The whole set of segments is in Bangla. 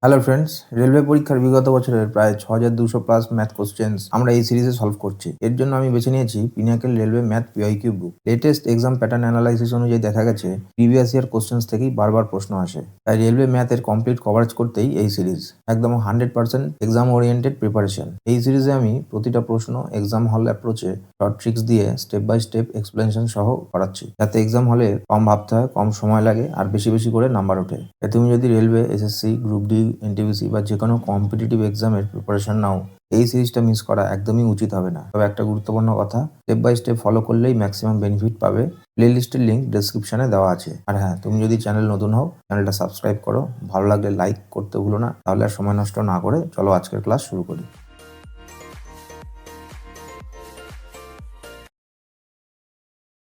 হ্যালো ফ্রেন্ডস, রেলওয়ে পরীক্ষার বিগত বছরের প্রায় 6200+ ম্যাথ কোশ্চেন্স আমরা এই সিরিজে সলভ করছি। এর জন্য আমি বেছে নিয়েছি পিনাকেল রেলওয়ে ম্যাথ পিওয়াইকিউ বুক। লেটেস্ট এক্সাম প্যাটার্ন অ্যানালাইসিস অনুযায়ী দেখা গেছে প্রিভিয়াস ইয়ার কোশ্চেন্স থেকেই বারবার প্রশ্ন আসে। তাই রেলওয়ে ম্যাথের কমপ্লিট কভারেজ করতেই এই সিরিজ একদম 100% এক্সাম ওরিয়েন্টেড প্রিপারেশন। এই সিরিজে আমি প্রতিটা প্রশ্ন এক্সাম হল অ্যাপ্রোচে শর্ট ট্রিক্স দিয়ে স্টেপ বাই স্টেপ এক্সপ্লেনেশন সহ করাচ্ছি, যাতে এক্সাম হলে কম ভাবতে হয়, কম সময় লাগে আর বেশি বেশি করে নাম্বার ওঠে। তুমি যদি railway, SSC, group D, NTPC বা যে কোনো কম্পিটিটিভ এক্সামের প্রিপারেশন নাও, এই সিরিজটা মিস করা একদমই উচিত হবে না। তবে একটা গুরুত্বপূর্ণ কথা, স্টেপ বাই স্টেপ ফলো করলেই ম্যাক্সিমাম বেনিফিট পাবে। প্লে লিস্টের লিঙ্ক ডেসক্রিপশনে দেওয়া আছে। আর হ্যাঁ, তুমি যদি চ্যানেল নতুন হও, চ্যানেলটা সাবস্ক্রাইব করো। ভালো লাগলে লাইক করতে ভুলো না। তাহলে আর সময় নষ্ট না করে চলো আজকের ক্লাস শুরু করি।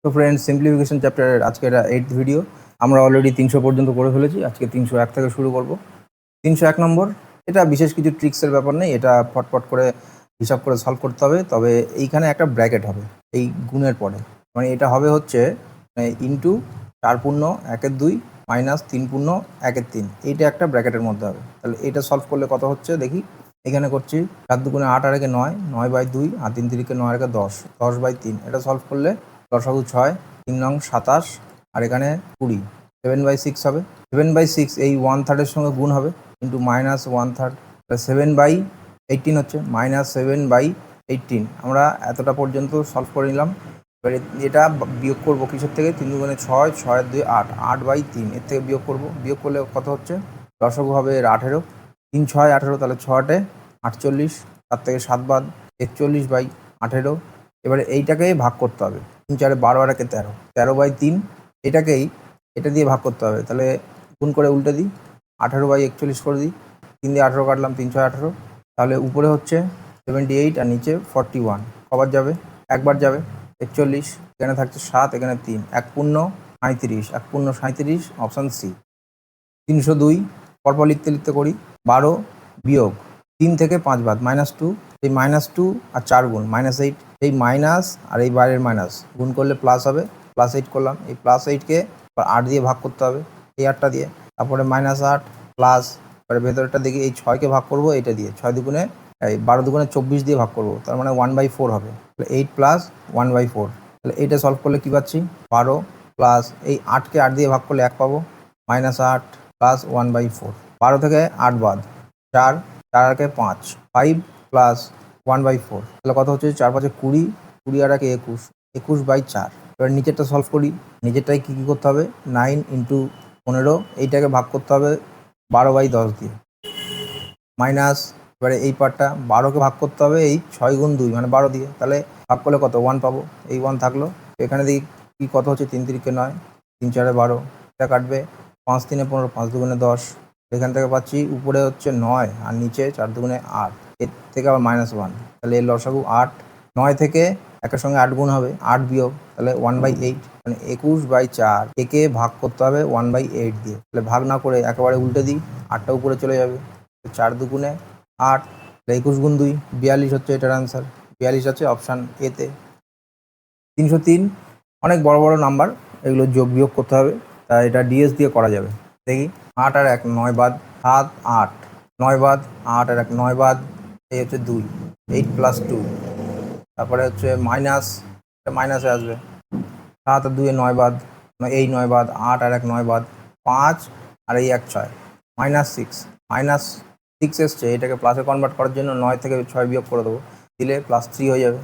তো ফ্রেন্ডস, সিম্পলিফিকেশন চ্যাপ্টারের আজকের 8th ভিডিও। আমরা অলরেডি 300 পর্যন্ত করে ফেলেছি। আজকে 301 থেকে শুরু করব। 301 নম্বর, এটা বিশেষ কিছু ট্রিক্সের ব্যাপার নেই, এটা ফটফট করে হিসাব করে সলভ করতে হবে। তবে এইখানে একটা ব্র্যাকেট হবে এই গুণের পরে, মানে এটা হবে হচ্ছে ইন্টু 4 পূর্ণ 1/2 মাইনাস 3 পূর্ণ 1/3, এইটা একটা ব্র্যাকেটের মধ্যে হবে। তাহলে এটা সলভ করলে কত হচ্ছে দেখি। এখানে করছি 4 দুগুণে 8 আর 1 9, 9/2 আর 3 3 9 আর 10, 10/3। এটা সলভ করলে লসাগু 6, 3 নং 27 আর এখানে 20, 7/6 হবে। 7/6 এই 1/3 সঙ্গে গুণ হবে, ইন্টু মাইনাস 1/3, 7/18 হচ্ছে, মাইনাস 7/18। আমরা এতটা পর্যন্ত সলভ করে নিলাম। এবারে এটা বিয়োগ করবো কিসের থেকে, 3 দুগুণে 6, 6 আর 2 8, 8/3 এর থেকে বিয়োগ করব। বিয়োগ করলে কত হচ্ছে, লসাগু হবে এর 18, 3 6 18, তাহলে 6 48, তার থেকে 7 বাদ 41/18। এবারে এইটাকে ভাগ করতে হবে, 3 4 12 আর 13, 13/3। এটাকেই এটা দিয়ে ভাগ করতে হবে। তাহলে গুণ করে উল্টে দিই, 18/41 করে দিই। 3 দিয়ে 18 কাটলাম, 3 6 18। তাহলে উপরে হচ্ছে 78 আর নিচে 41। কবার যাবে, একবার যাবে 41। এখানে থাকছে 7, এখানে 3, 1 পূর্ণ 37, 1 পূর্ণ 37, অপশান সি। 302 পরপর লিখতে লিখতে করি। 12 বিয়োগ 3 থেকে 5 বাদ -2, এই -2 আর 4 গুণ -8, এই মাইনাস আর এই বাইরের মাইনাস গুণ করলে প্লাস হবে, +8 করলাম। এই +8কে 8 দিয়ে ভাগ করতে হবে, এই 8টা দিয়ে। তারপরে -8 প্লাস, এবারে ভেতরটা দেখি, এই 6কে ভাগ করবো এটা দিয়ে, 6 দুগুণে এই 12 দুগুণে 24 দিয়ে ভাগ করবো, তার মানে 1/4 হবে। তাহলে 8 প্লাস 1/4। তাহলে এইটা সলভ করলে কী পাচ্ছি, 12 প্লাস এই 8কে 8 দিয়ে ভাগ করলে 1 পাবো, -8 প্লাস 1/4। 12 থেকে 8 বাদ 4, 4 আর 5, 5 প্লাস 1/4। তাহলে কত হচ্ছে, 4 5 20, 20 আর 21, 21/4। এবার নিচেরটা সলভ করি। নিচেরটায় কী কী করতে হবে, 9 ইন্টু 15, এইটাকে ভাগ করতে হবে 12/10 দিয়ে, মাইনাস এবারে এই পার্টটা 12কে ভাগ করতে হবে এই 6 গুণ 2 মানে 12 দিয়ে। তাহলে ভাগ করলে কত, 1 পাবো, এই 1 থাকলো। এখানে দেখি কী কত হচ্ছে, 3 3 9, 3 4 12, এটা কাটবে 5 3 15, 5 2 10। এখান থেকে পাচ্ছি উপরে হচ্ছে 9 আর নিচে 4 2 8, এর থেকে আবার -1। তাহলে এর লসাগু 8। 9 থেকে একের সঙ্গে 8 গুণ হবে, 8 বিয়োগ, তাহলে 1/8, মানে 21/4। একে ভাগ করতে হবে 1/8 দিয়ে। তাহলে ভাগ না করে একেবারে উল্টে দিই, 8টা উপরে চলে যাবে, 4 দুগুণে 8, 21 গুণ 2 42 হচ্ছে এটার আনসার। 42 আছে অপশান এতে। 303 অনেক বড় বড় নাম্বার, এগুলো যোগ বিয়োগ করতে হবে, তাই এটা ডিএস দিয়ে করা যাবে। দেখি, 8 আর 1 9 বাদ, 7 8 9 বাদ, 8 আর 1 9 বাদ, এই হচ্ছে 2, 8 প্লাস 2। তারপরে হচ্ছে মাইনাস, এটা মাইনাসে আসবে, 7 আর 2 9 বাদ, এই 9 বাদ, 8 আর 1 9 বাদ, 5 আর এই 1 6, -6 এসছে। এটাকে প্লাসে কনভার্ট করার জন্য 9 থেকে 6 বিয়োগ করে দেবো, দিলে +3 হয়ে যাবে।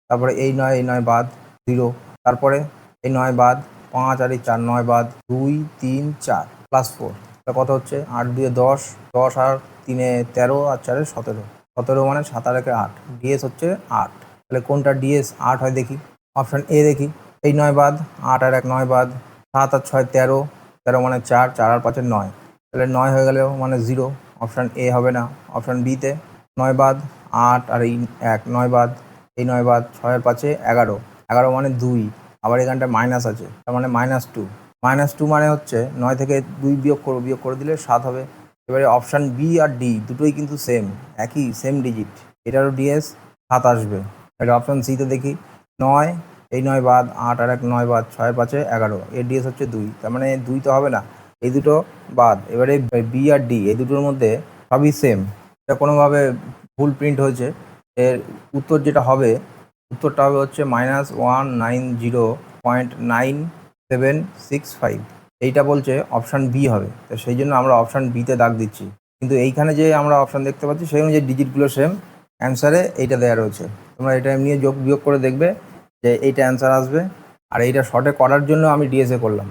তারপরে এই 9 বাদ 0, তারপরে এই 9 বাদ 5 আর এই 4 9 বাদ 2 3 4 +4। এটা কত হচ্ছে, 8 2 10, 10 আর 3 13 আর 4 17, 17 মানে 7 আর 1 8, ডিএস হচ্ছে 8। তাহলে কোনটা ডিএস 8 হয় দেখি, অপশান এ দেখি। এই 9 বাদ, 8 আর 1 9 বাদ, 7 আর 6 13, 13 মানে 4, 4 আর 5 9, তাহলে 9 হয়ে গেলেও মানে 0, অপশান এ হবে না। অপশান বিতে 9 বাদ 8 আর এই 1 9 বাদ, এই 9 বাদ 6 আর 5 11, 11 মানে 2, আবার এখানটা মাইনাস আছে, তার মানে -2। -2 মানে হচ্ছে 9 থেকে 2 বিয়োগ করবো, বিয়োগ করে দিলে 7 হবে। এবারে অপশান বি আর ডি দুটোই কিন্তু সেম, একই সেম ডিজিট, এটারও ডিএস 7 আসবে। এটা অপশান সিতে দেখি, 9 এই 9 বাদ, 8 আর 1 9 বাদ, 6 5 11, এর ডিএস হচ্ছে 2, তার মানে 2 তো হবে না, এই দুটো বাদ। এবারে বি আর ডি এই দুটোর মধ্যে সবই সেম, এটা কোনোভাবে ভুল প্রিন্ট হয়েছে। এর উত্তর যেটা হবে, উত্তরটা হবে হচ্ছে -190.9765। এইটা বলছে অপশান বি হবে, তো সেই জন্য আমরা অপশান বিতে দাগ দিচ্ছি। কিন্তু এইখানে যে আমরা অপশান দেখতে পাচ্ছি সেই অনুযায়ী ডিজিটগুলো সেম, অ্যান্সারে এইটা দেওয়া রয়েছে। তোমরা এটা এমনি যোগ বিয়োগ করে দেখবে যে এইটা অ্যান্সার আসবে। আর এইটা শর্টে করার জন্য আমি ডিএসএ করলাম।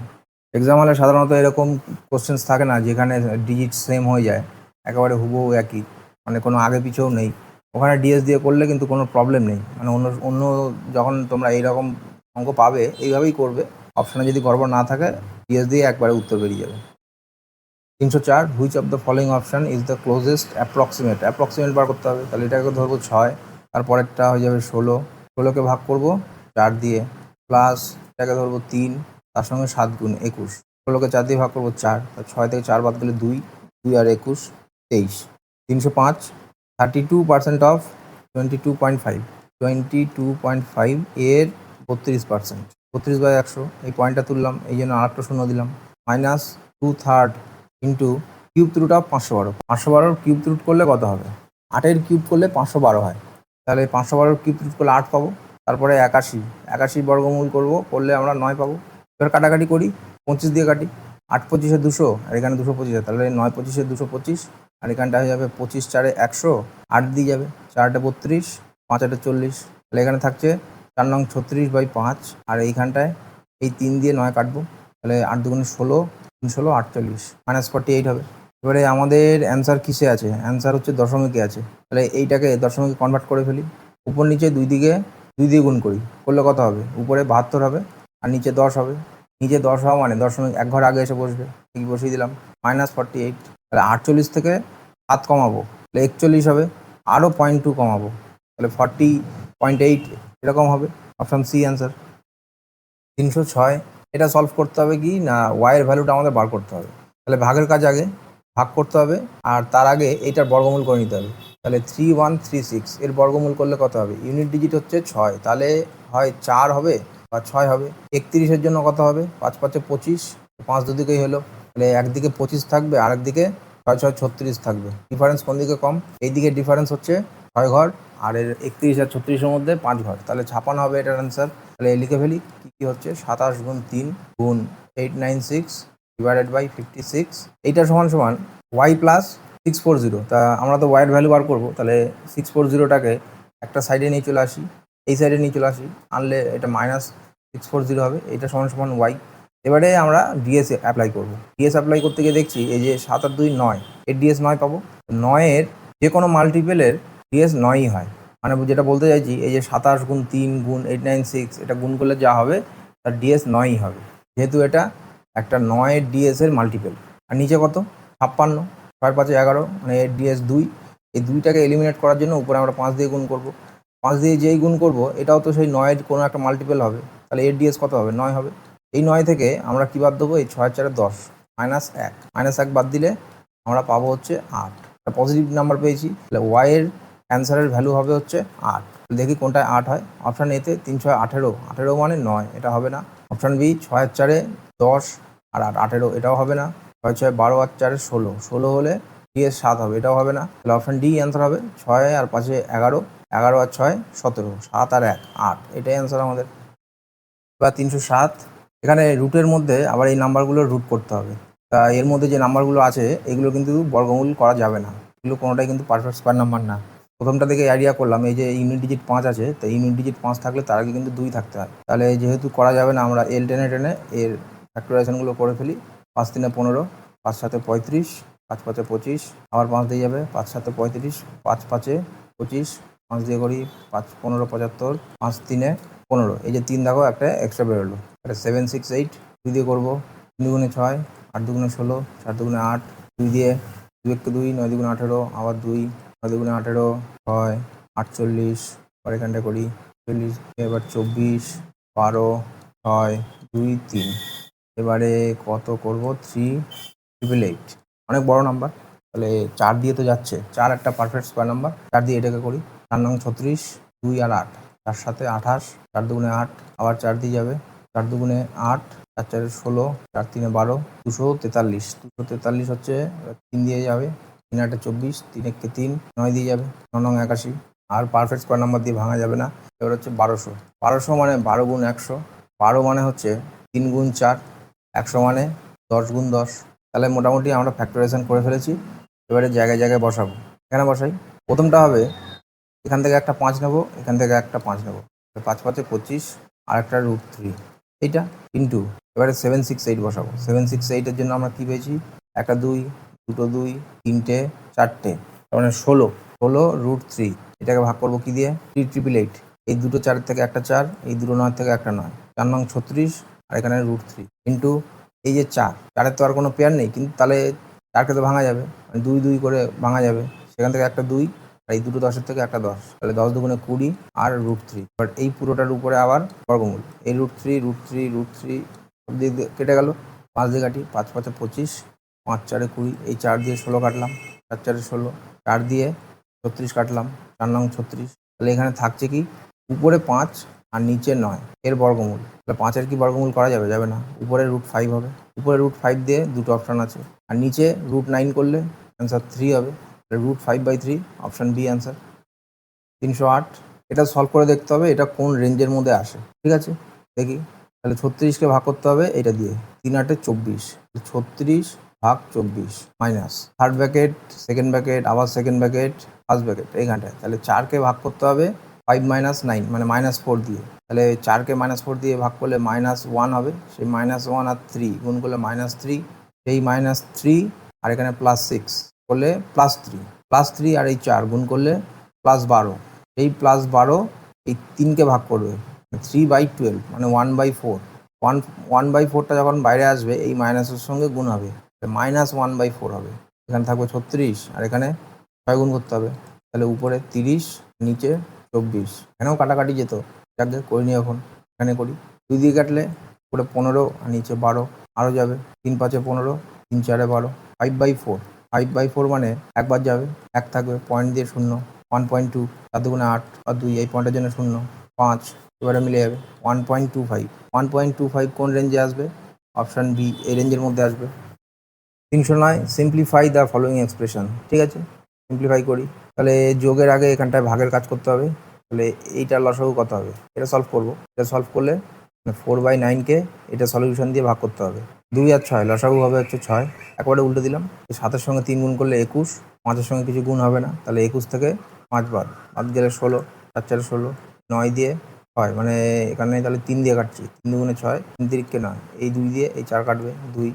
এক্সাম হলে সাধারণত এরকম কোশ্চেন্স থাকে না যেখানে ডিজিট সেম হয়ে যায়, একেবারে হুবহু একই, মানে কোনো আগে পিছেও নেই। ওখানে ডিএস দিয়ে করলে কিন্তু কোনো প্রবলেম নেই, মানে অন্য অন্য যখন তোমরা এইরকম অঙ্ক পাবে এইভাবেই করবে। অপশানে যদি গড়বড় না থাকে ডিএস দিয়ে একবারে উত্তর বেরিয়ে যাবে। 304, which of the following option is the closest approximate বার করতে হবে। তাহলে এটাকে ধরবো 6, তারপরেরটা হয়ে যাবে 16, 16কে ভাগ করব 4 দিয়ে, প্লাস এটাকে ধরবো 3, তার সঙ্গে 7 গুণ 21, 16কে 4 দিয়ে ভাগ করবো 4, 6 থেকে 4 বাদ গেলে 2, 2 আর 21 23। 305, 32% অফ 22.5, 22.5 এর 32%, 32/100, এই পয়েন্টটা তুললাম, এই জন্য আরেকটা শূন্য দিলাম, minus 2/3 into cube root of 512, 512 cube root করলে কত হবে? 8-এর কিউব করলে 512 হয়, তাহলে 512 কিউব রুট করলে 8 পাবো। তারপরে 81, 81 বর্গমূল করলে আমরা 9 পাবো। এবার কাটাকাটি করি, 25 দিয়ে কাটি, 8 25-এ 200, আর এখানে 225, তাহলে 9 25-এ 225, আর এখানটা হয়ে যাবে 25 4-এ 100, 8 দিয়ে যাবে, 4-8-এ 32, 5-8-এ 40, তাহলে এখানে থাকছে 4 নং 36/5, আর এইখানটায় এই 3 দিয়ে 9 কাটবো, তাহলে 8 দুগুণে 16, 3 16 48, -48 হবে। এবারে আমাদের অ্যান্সার কিসে আছে? অ্যান্সার হচ্ছে দশমিকে আছে, তাহলে এইটাকে দশমিকে কনভার্ট করে ফেলি। উপর নিচে দুই দিকে 2 দিয়ে গুণ করি, করলে কত হবে? উপরে 72 হবে আর নিচে 10 হবে। নিচে 10 হওয়া মানে দশমিক এক ঘর আগে এসে বসবে, ঠিক বসিয়ে দিলাম, -48। তাহলে 48 থেকে 7 কমাবো, তাহলে 41 হবে, আরও 0.2 কমাবো, তাহলে 40.8 এরকম হবে। Option C answer. 306, এটা সলভ করতে হবে কি না, ওয়াইয়ের ভ্যালুটা আমাদের বার করতে হবে। তাহলে ভাগের কাজ আগে, ভাগ করতে হবে, আর তার আগে এইটার বর্গমূল করে নিতে হবে। তাহলে 3136 এর বর্গমূল করলে কত হবে? ইউনিট ডিজিট হচ্ছে 6, তাহলে হয় 4 হবে বা 6 হবে। 31-এর জন্য কত হবে? 5 5-এ 25, 5 দুদিকেই হলো, তাহলে একদিকে 25 থাকবে আর একদিকে 6 6 36 থাকবে। ডিফারেন্স কোন দিকে কম? এই দিকে ডিফারেন্স হচ্ছে 6 ঘর, আর এর 31 আর 36-এর মধ্যে 5 ঘর, তাহলে 56 হবে এটার অ্যান্সার। তাহলে লিখে ফেলি, কী হচ্ছে 27 গুণ 3 গুণ 896 ডিভাইডেড বাই 56, এইটা সমান সমান ওয়াই প্লাস 640। তা আমরা তো ওয়াইয়ের ভ্যালু বার করবো, তাহলে 640টাকে একটা সাইডে নিয়ে চলে আসি, এই সাইডে নিয়ে চলে আসি, আনলে এটা -640 হবে, এটা সমান সমান ওয়াই। এবারে আমরা ডিএস অ্যাপ্লাই করব। ডিএস অ্যাপ্লাই করতে গিয়ে দেখছি এই যে 7 আর 2 9, এর ডিএস 9 পাবো। 9-এর যে কোনো মাল্টিপেলের ডিএস 9ই হয়, মানে যেটা বলতে চাইছি এই যে 27 গুণ 3 গুণ 896, এটা গুণ করলে যা হবে তার ডিএস 9ই হবে, যেহেতু এটা একটা 9-এর ডিএসের মাল্টিপেল। আর নিচে কত? 56, 6 5-এ 11, মানে এর ডিএস 2। এই 2টাকে এলিমিনেট করার জন্য উপরে আমরা 5 দিয়ে গুণ করব। 5 দিয়ে যেই গুণ করব এটাও তো সেই 9-এর কোনো একটা মাল্টিপেল হবে, তাহলে এর ডিএস কত হবে? 9 হবে। এই 9 থেকে আমরা কী বাদ দেবো? এই 6 4-এ 10, -1, -1 বাদ দিলে আমরা পাবো হচ্ছে 8, একটা পজিটিভ নাম্বার পেয়েছি। তাহলে ওয়াইয়ের অ্যান্সারের ভ্যালু হবে হচ্ছে 8। দেখি কোনটায় 8 হয়। অপশান এতে 3 6 18, 18 মানে 9, এটা হবে না। অপশান বি 6 4-এ 10 আর 8 18, এটাও হবে না। 6 6 12 আর 4-এ 16, 16 হলে ডিএস 7 হবে, এটাও হবে না। তাহলে অপশান ডি অ্যান্সার হবে। 6 আর 5-এ 11, 11 আর 6 17, 7 আর 1 8, এটাই অ্যান্সার আমাদের। বা 307, এখানে রুটের মধ্যে আবার এই নাম্বারগুলোর রুট করতে হবে। তা এর মধ্যে যে নাম্বারগুলো আছে এগুলো কিন্তু বর্গমূল করা যাবে না, এগুলো কোনোটাই কিন্তু পারফেক্ট স্কোয়ার নাম্বার না। প্রথমটা থেকে আইডিয়া করলাম, এই যে ইউনিট ডিজিট 5 আছে, তো ইউনিট ডিজিট 5 থাকলে তার আগে কিন্তু 2 থাকতে হয়, তাহলে যেহেতু করা যাবে না আমরা এল টেনে টেনে এর ফ্যাক্টরাইজেশনগুলো করে ফেলি। 5 3-এ 15, 5 7-এ 35, 5 5-এ 25, আবার 5 দিয়ে যাবে, 5 7-এ 35, 5 5-এ 25, 5 দিয়ে করি 5 15 75, 5 3-এ 15, এই যে 3 দেখো একটা এক্সট্রা বেরোলো, এটা 7 6 8, 2 দিয়ে করবো, 3 দুগুণে 6, 8 দুগুণে 16, 4 দুগুণে 8, 2 দিয়ে 2 1 2, 9 দুগুণে 18, আবার 2, 9 দুগুণে 18, 6 48, আবার এখানটা করি 40, এবার 24 12 6 2 3, এবারে কত করব? 3 888, অনেক বড় নাম্বার, তাহলে 4 দিয়ে তো যাচ্ছে, 4 একটা পারফেক্ট স্কোয়ার নাম্বার, 4 দিয়ে এটাকে করি, 4 নং 36, 2 আর 8, 4 7-এ 28, 4 দুগুণে 8, আবার 4 দিয়ে যাবে, 4 দুগুণে 8, 4 4-এ 16, 4 3-এ 12, 243, 243 হচ্ছে 3 দিয়ে যাবে, 3 8 24, 3 1 3, 9 দিয়ে যাবে, 9 9 81। আর পারফেক্ট স্কোয়ার নাম্বার দিয়ে ভাঙা যাবে না। এবার হচ্ছে 1200। 1200 মানে 12 গুণ 100, 12 মানে হচ্ছে 3 গুণ 4, 100 মানে 10 গুণ 10। তাহলে মোটামুটি আমরা ফ্যাক্টরাইজেশন করে ফেলেছি। এবারে জায়গায় জায়গায় বসাবো। এখানে বসাই। প্রথমটা হবে এখান থেকে একটা 5 নেবো, এখান থেকে একটা 5 নেবো, 5 5 25, আর একটা √3 এইটা ইন্টু এবারে 768 বসাবো। 768-এর জন্য আমরা কী পেয়েছি? একটা 2, দুটো 2, তিনটে, চারটে, তার মানে 16। 16 √3, এটাকে ভাগ করবো কী দিয়ে? 3 888। এই দুটো 4 থেকে একটা 4, এই দুটো 9 থেকে একটা 9, 4 9 36, আর এখানে √3 ইন্টু এই যে 4, 4-এর তো আর কোনো পেয়ার নেই, কিন্তু তাহলে 4কে তো ভাঙা যাবে, 2 2 করে ভাঙা যাবে, সেখান থেকে একটা 2, আর এই দুটো 10-এর থেকে একটা 10, তাহলে 10 দুগুণে 20 আর √3। বাট এই পুরোটার উপরে আবার বর্গমূল, এই √3 √3 √3 সব দিয়ে কেটে গেল। 5 দিয়ে কাটি, 5 5 25, 5 4 20, এই 4 দিয়ে 16 কাটলাম, 4 4 16, 4 দিয়ে 36 কাটলাম, 4 9 36। তাহলে এখানে থাকছে কি? উপরে 5 আর নিচে 9 এর বর্গমূল। তাহলে 5-এর কি বর্গমূল করা যাবে? যাবে না। উপরে √5 হবে, উপরে √5 দিয়ে দুটো অপশান আছে, আর নিচে √9 করলে অ্যান্সার 3 হবে। √5/3, অপশান বি অ্যান্সার। 308। এটা সলভ করে দেখতে হবে এটা কোন রেঞ্জের মধ্যে আসে। ঠিক আছে, দেখি। তাহলে 36কে ভাগ করতে হবে এটা দিয়ে, 3 8 24, 36 ভাগ 24 minus third bracket, second bracket, আবার সেকেন্ড ব্র্যাকেট, ফার্স্ট ব্র্যাকেট এইখানটায়। তাহলে 4কে ভাগ করতে হবে 5 - 9 মানে -4 দিয়ে। তাহলে 4কে -4 দিয়ে ভাগ করলে -1 হবে, সেই -1 আর 3 গুণ করলে -3, সেই -3 আর এখানে +6 করলে +3 আর এই 4 গুণ করলে +12, এই +12 এই 3কে ভাগ করবে 3/12 মানে 1/4। 1/4টা যখন বাইরে আসবে এই মাইনাসের সঙ্গে গুণ হবে, -1/4 হবে। এখানে থাকবে 36, আর এখানে 6 গুণ করতে হবে, তাহলে উপরে 30, নিচে 24। এখানেও কাটাকাটি যেত, যাকে করিনি এখন, এখানে করি। 2 দিয়ে কাটলে উপরে 15 আর নিচে 12, আরও যাবে, 3 5 15, 3 4 12, 5/4। 5/4 মানে একবার যাবে, 1 থাকবে, পয়েন্ট দিয়ে 0, 1.2, 4 2 8 আর 2, এই পয়েন্টের জন্য 0 5, এবারে মিলে যাবে 1.25। 1.25 কোন রেঞ্জে আসবে? অপশান বি এই রেঞ্জের মধ্যে আসবে। 309, সিম্পলিফাই দ্য ফলোয়িং এক্সপ্রেশন। ঠিক আছে, সিম্পলিফাই করি। তাহলে যোগের আগে এখানটায় ভাগের কাজ করতে হবে। তাহলে এইটার লসাগু কত হবে? এটা সলভ করবো। এটা সলভ করলে 4/9কে এটা সলিউশন দিয়ে ভাগ করতে হবে। 2 আর 6 লসাগু হবে হচ্ছে 6, একবারে উল্টে দিলাম। 7-এর সঙ্গে 3 গুণ করলে 21, 5-এর সঙ্গে কিছু গুণ হবে না, তাহলে 21 থেকে 5 বাদ গেলে 16, 4 4 16, 9 দিয়ে 6, মানে এখানে তাহলে 3 দিয়ে কাটছি, 3 দুগুণে 6, 3 তিরিকে 9, এই 2 দিয়ে এই 4 কাটবে 2,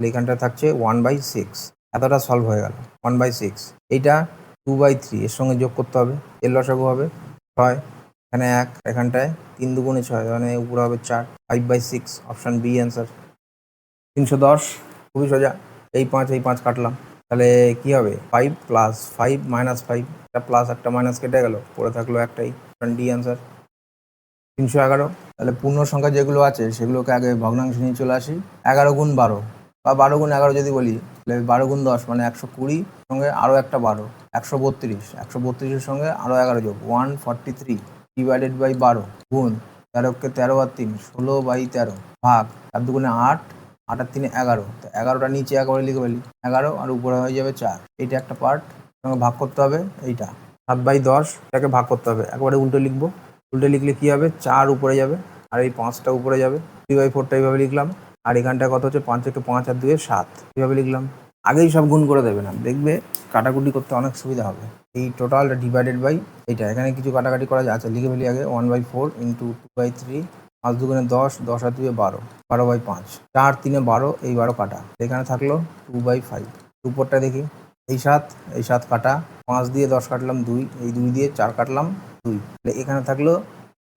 এখানটা থাকছে 1/6। এতটা সলভ হয়ে গেল 1/6। এইটা 2/3 এর সঙ্গে যোগ করতে হবে, এর লসাগু হবে 6, এখানে 1, এখানটায় 3 দুগুণে 6 মানে উপরে হবে 4, 5/6, অপশান বি অ্যান্সার। 310, খুবই সোজা। এই 5 কাটলাম, তাহলে কি হবে? 5 + 5 - 5, একটা প্লাস একটা মাইনাস কেটে গেল, পড়ে থাকলো একটাই, অপশান ডি অ্যান্সার। 311, তাহলে পূর্ণ সংখ্যা যেগুলো আছে সেগুলোকে আগে ভগ্নাংশ নিয়ে চলে আসি। 11 গুণ 12 বা 12 গুণ 11 যদি বলি, তাহলে 12 গুণ 10 মানে 120, সঙ্গে আরও একটা 12, 132, 132-এর সঙ্গে আরও 11 যোগ 143 /12 গুণ 13কে 13 আর 3 16/13 ভাগ 4 দুগুণে 8, 8 আর 3 11, তো 11টা নিচে একবারে লিখে ফেলি 11, আর উপরে হয়ে যাবে 4। এইটা একটা পার্ট, সঙ্গে ভাগ করতে হবে এইটা 7/10, এটাকে ভাগ করতে হবে, একবারে উল্টো লিখবো। উল্টে লিখলে কী হবে? 4 উপরে যাবে, আর এই 5টা উপরে যাবে। 3/4টা এইভাবে লিখলাম, আর এখানটা কত হচ্ছে? 5 1 5 আর 2 7, এইভাবে লিখলাম। আগেই সব গুণ করে দেবে না, দেখবে কাটাকুটি করতে অনেক সুবিধা হবে। এই টোটাল ডিভাইডেড বাই এইটা, এখানে কিছু কাটাকাটি করা যায়, আচ্ছা লিখে ফেলি আগে। 1/4 ইন্টু 2/3, 5 দুগুণে 10, 10 আর 2 12, 12/5, 4 3 12, এই 12 কাটা, এখানে থাকলো 2/5। উপরটা দেখি, এই 7, এই 7 কাটা, 5 দিয়ে 10 কাটলাম 2, এই 2 দিয়ে 4 কাটলাম 2, এখানে থাকলো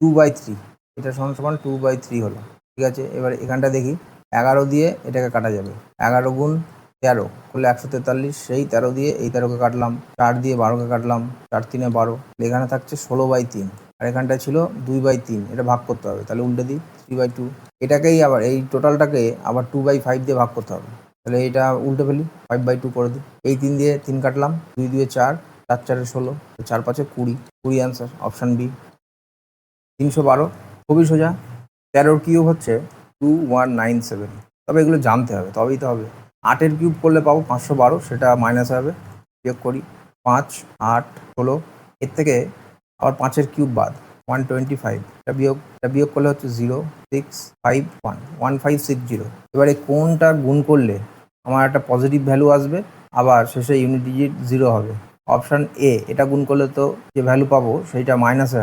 2/3, এটা সমান সমান 2/3 হলো। ঠিক আছে, এবার এখানটা দেখি, 11 দিয়ে এটাকে কাটা যাবে, 11 গুণ 13 করলে 143, সেই 13 দিয়ে এই 13কে কাটলাম, 4 দিয়ে 12কে কাটলাম, 4 3 12, এখানে থাকছে 16/3, আর এখানটা ছিল 2/3, এটা ভাগ করতে হবে, তাহলে উল্টে দিই 3/2। এটাকেই আবার এই টোটালটাকে আবার 2/5 দিয়ে ভাগ করতে হবে, তাহলে এটা উল্টে ফেলি, 5/2 করে দিই। এই 3 দিয়ে 3 কাটলাম, 2 দিয়ে 4, 4 4 16, 4 5 20, 20 অ্যান্সার, অপশান বি। 312, খুবই সোজা। 13-র কিউব হচ্ছে 2197, তবে এগুলো জানতে হবে, তবেই তো হবে। 8-এর কিউব করলে পাবো 512, সেটা মাইনাস হবে। বিয়োগ করি 5, 8, 16, এর থেকে আবার 5-এর কিউব বাদ 125, এটা বিয়োগ করলে হচ্ছে 0, 6, 5, 1, 1560। এবারে কোনটা গুণ করলে আমার একটা পজিটিভ ভ্যালু আসবে, আবার শেষে ইউনিট ডিজিট 0 হবে? অপশান এ, এটা গুণ করলে তো যে ভ্যালু পাবো সেইটা মাইনাসে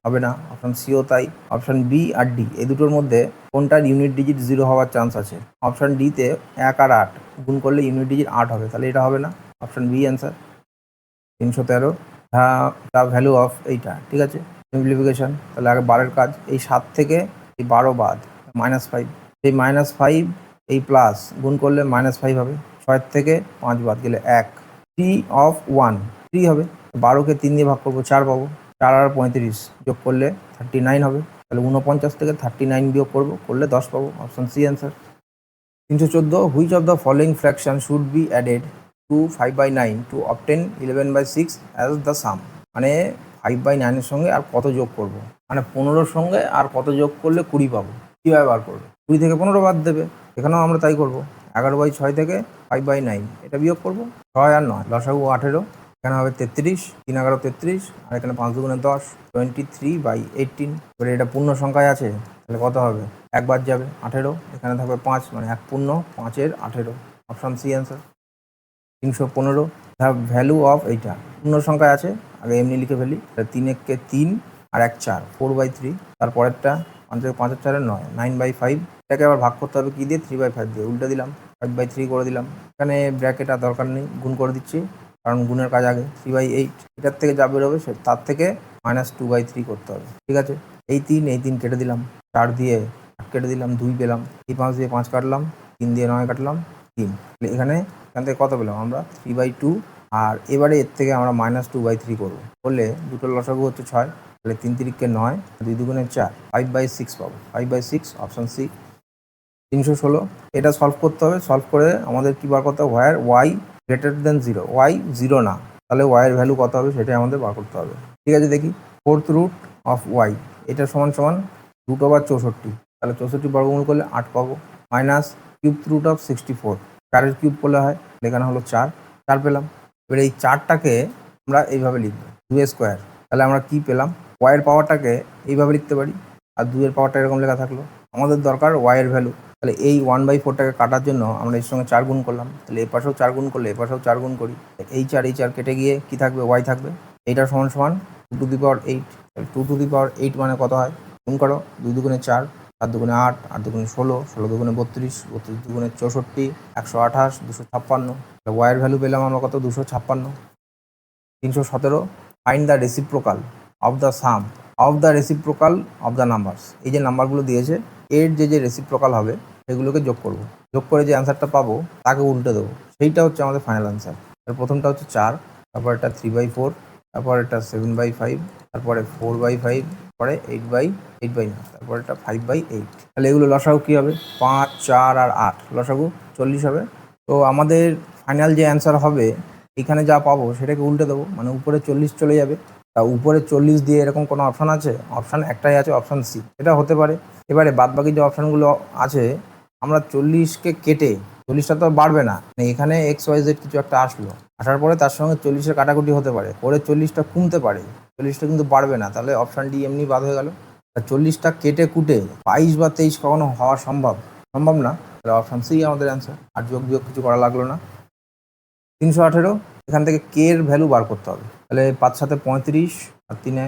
হবে না। অপশান সিও তাই। অপশান বি আর ডি এই দুটোর মধ্যে কোনটার ইউনিট ডিজিট 0 হওয়ার চান্স আছে? অপশান ডিতে 1 আর 8 গুণ করলে ইউনিট ডিজিট 8 হবে, তাহলে এটা হবে না। Option B answer. 313 the value of এইটা, ঠিক আছে। সিম্পলিফিকেশন, তাহলে আগে 12-এর কাজ, এই 7 থেকে এই 12 বাদ -5, এই -5 এই প্লাস গুণ করলে -5 হবে। 6 থেকে 5 বাদ গেলে 1, 3 অফ 1 3 হবে। 12কে 3 দিয়ে ভাগ করবো 4 পাবো। 4 আর 35 যোগ করলে 39 হবে, তাহলে 49 থেকে 39 বিয়োগ করলে 10 পাবো। Option C answer. 314 which of the following fraction should be added to 5/9 to obtain 11/6 as the sum? মানে 5/9-এর সঙ্গে আর কত যোগ করব, মানে 15-র সঙ্গে আর কত যোগ করলে 20 পাবো। কীভাবে বার করবে? 20 থেকে 15 বাদ দেবে, এখানেও আমরা তাই করবো। 11/6 থেকে 5/9 এটা বিয়োগ করবো, 6 আর 9 লসাগু 18, এখানে হবে 33, 3 11 33, আর এখানে 5 দুগুণে 10, 23/18। এবারে এটা পূর্ণ সংখ্যায় আছে, তাহলে কত হবে? একবার যাবে 18, এখানে থাকবে 5, মানে 1 পূর্ণ 5-এর 18। Option C answer. 315 the value of এইটা পূর্ণ সংখ্যায় আছে, আগে এমনি লিখে ফেলি। 3-একে 3 আর 1 4, 4/3। তারপরেরটা 5-এর 4 9, 9/5। এটাকে আবার ভাগ করতে হবে কি দিয়ে? 3/5 দিয়ে। উল্টে দিলাম, 5/3 করে দিলাম। এখানে ব্র্যাকেট আর দরকার নেই, গুণ করে দিচ্ছি, কারণ গুণের কাজ আগে। 3/8, এটার থেকে যা বেরোবে তার থেকে -2/3 করতে হবে, ঠিক আছে। এই 3 কেটে দিলাম, 4 দিয়ে 8 কেটে দিলাম, 2 পেলাম। এই 5 দিয়ে 5 কাটলাম, 3 দিয়ে 9 কাটলাম, 3। এখান থেকে কত পেলাম আমরা? 3/2। আর এবারে এর থেকে আমরা -2/3 করবো, করলে দুটো লসাগু হচ্ছে 6, তাহলে 3 3-কে 9, 2 দুগুণে 4, 5/6 পাবো। 5/6 অপশান সি। 316 এটা সলভ করতে হবে। সলভ করে আমাদের কী বার করতে হবে? হোয়ার ওয়াই গ্রেটার দেন 0, ওয়াই 0 না, তাহলে ওয়াইয়ের ভ্যালু কত হবে সেটাই আমাদের বার করতে হবে, ঠিক আছে। দেখি, 4th রুট অফ ওয়াই, এটা সমান √64, তাহলে 64 বর্গমূল করলে 8 পাবো। মাইনাস কিউব রুট অফ 64, 4-এর কিউব করলে হয়, এখানে হলো 4 পেলাম। এবার এই 4টাকে আমরা এইভাবে লিখবো 2² তাহলে আমরা কি পেলাম? ওয়াইয়ের পাওয়ারটাকে এইভাবে লিখতে পারি, আর 2-এর পাওয়ারটা এরকম লেখা থাকলো। আমাদের দরকার ওয়াইয়ের ভ্যালু, তাহলে এই 1/4টাকে কাটার জন্য আমরা এর সঙ্গে 4 গুণ করলাম, তাহলে এ পাশেও 4 গুণ করলে এ পাশেও 4 গুণ করি। এই 4 কেটে গিয়ে কি থাকবে? ওয়াই থাকবে। এইটা সমান 2^8, 2^8 মানে কত হয়? গুণ করো, 2 দুগুণে 4, 4 দুগুণে 8, 8 দুগুণে 16, 16 দুগুণে 32, 32 দুগুণে 64, 128, 256। ওয়াইয়ের ভ্যালু পেলাম আমরা কত? 256। 317 find the reciprocal of the some of the reciprocal of the numbers. এই যে নাম্বারগুলো দিয়েছে এর যে রেসিপ্রোকাল হবে সেগুলোকে যোগ করব, যোগ করে যে অ্যান্সারটা পাবো তাকে উল্টে দেবো, সেইটা হচ্ছে আমাদের ফাইনাল অ্যান্সার। এর প্রথমটা হচ্ছে 4, তারপর এটা 3/4, তারপর এটা 7/5, তারপরে 4/5, পরে 8/9, তারপর এটা 5/8। তাহলে এগুলো লসাগু কী হবে? 5, 4 আর 8 লসাগু 40 হবে। তো আমাদের ফাইনাল যে অ্যান্সার হবে এখানে যা পাবো সেটাকে উল্টে দেবো, মানে উপরে 40 চলে যাবে। তা উপরে 40 দিয়ে এরকম কোনো অপশান আছে? অপশান একটাই আছে, অপশান সি, এটা হতে পারে। এবারে বাদবাকি যে অপশানগুলো আছে, আমরা 40কে কেটে, 40টা তো বাড়বে না, এখানে XYZ কিছু একটা আসলো, আসার পরে তার সঙ্গে 40-এর কাটাকুটি হতে পারে, করে 40টা কমতে পারে, 40টা কিন্তু বাড়বে না, তাহলে অপশান ডি এমনি বাদ হয়ে গেল। 40টা কেটে কুটে 22 বা 23 কখনো হওয়া সম্ভব না, তাহলে অপশান সি আমাদের অ্যান্সার। আর যোগ বিয়োগ কিছু করা লাগলো না। 318 এখান থেকে কে এর ভ্যালু বার করতে হবে, তাহলে 5 7 35, আর 3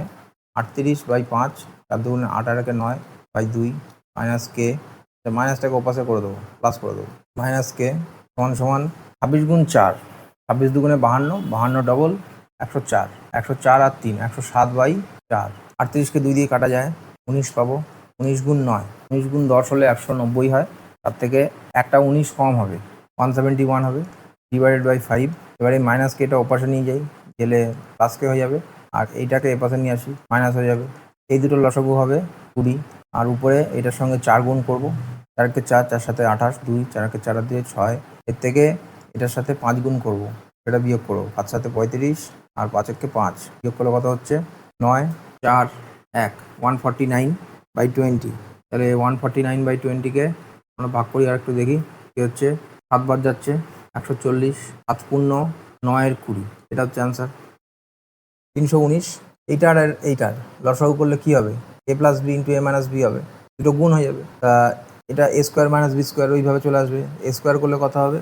38/5, 4 2 8 আর 1 9/2, মাইনাস কে, মাইনাসটাকে ওপাশে করে দেবো, প্লাস করে দেবো। মাইনাস কে সমান 26 গুণ 4, 26 দুগুণে 52, 52 ডবল 104, 104 আর 3 107/4। 38কে 2 দিয়ে কাটা যায়, 19 পাবো। 19 গুণ 9, 19 গুণ 10 হলে 190 হয়, তার থেকে একটা 19 কম হবে, 171 হবে, /5। এবারে মাইনাস কে এটা ওপাশে নিয়ে যাই, গেলে প্লাস কে হয়ে যাবে, আর এইটাকে এপাশে নিয়ে আসি, মাইনাস হয়ে যাবে। এই দুটো লসাগু হবে 20, আর উপরে এটার সঙ্গে 4 গুণ করবো, 4-কে 4, 4 7 28, 2, 4-কে 4 দিয়ে 6, এর থেকে এটার সাথে 5 গুণ করবো, এটা বিয়োগ করবো, 5 7 35, আর 5-কে 5 বিয়োগ করলে কত হচ্ছে? 9 4 1, 149/20। তাহলে 149/20কে আমরা ভাগ করি, আর একটু দেখি কী হচ্ছে। 7 বার যাচ্ছে, 140, 7 পূর্ণ 9 20, এটা হচ্ছে অ্যান্সার। 319, এইটার আর এইটার লসাগু করলে কি হবে? a plus B into A minus B হবে, দুটো গুণ হয়ে যাবে। তা এটা A square minus B square ওইভাবে চলে আসবে। এ স্কোয়ার করলে কত হবে?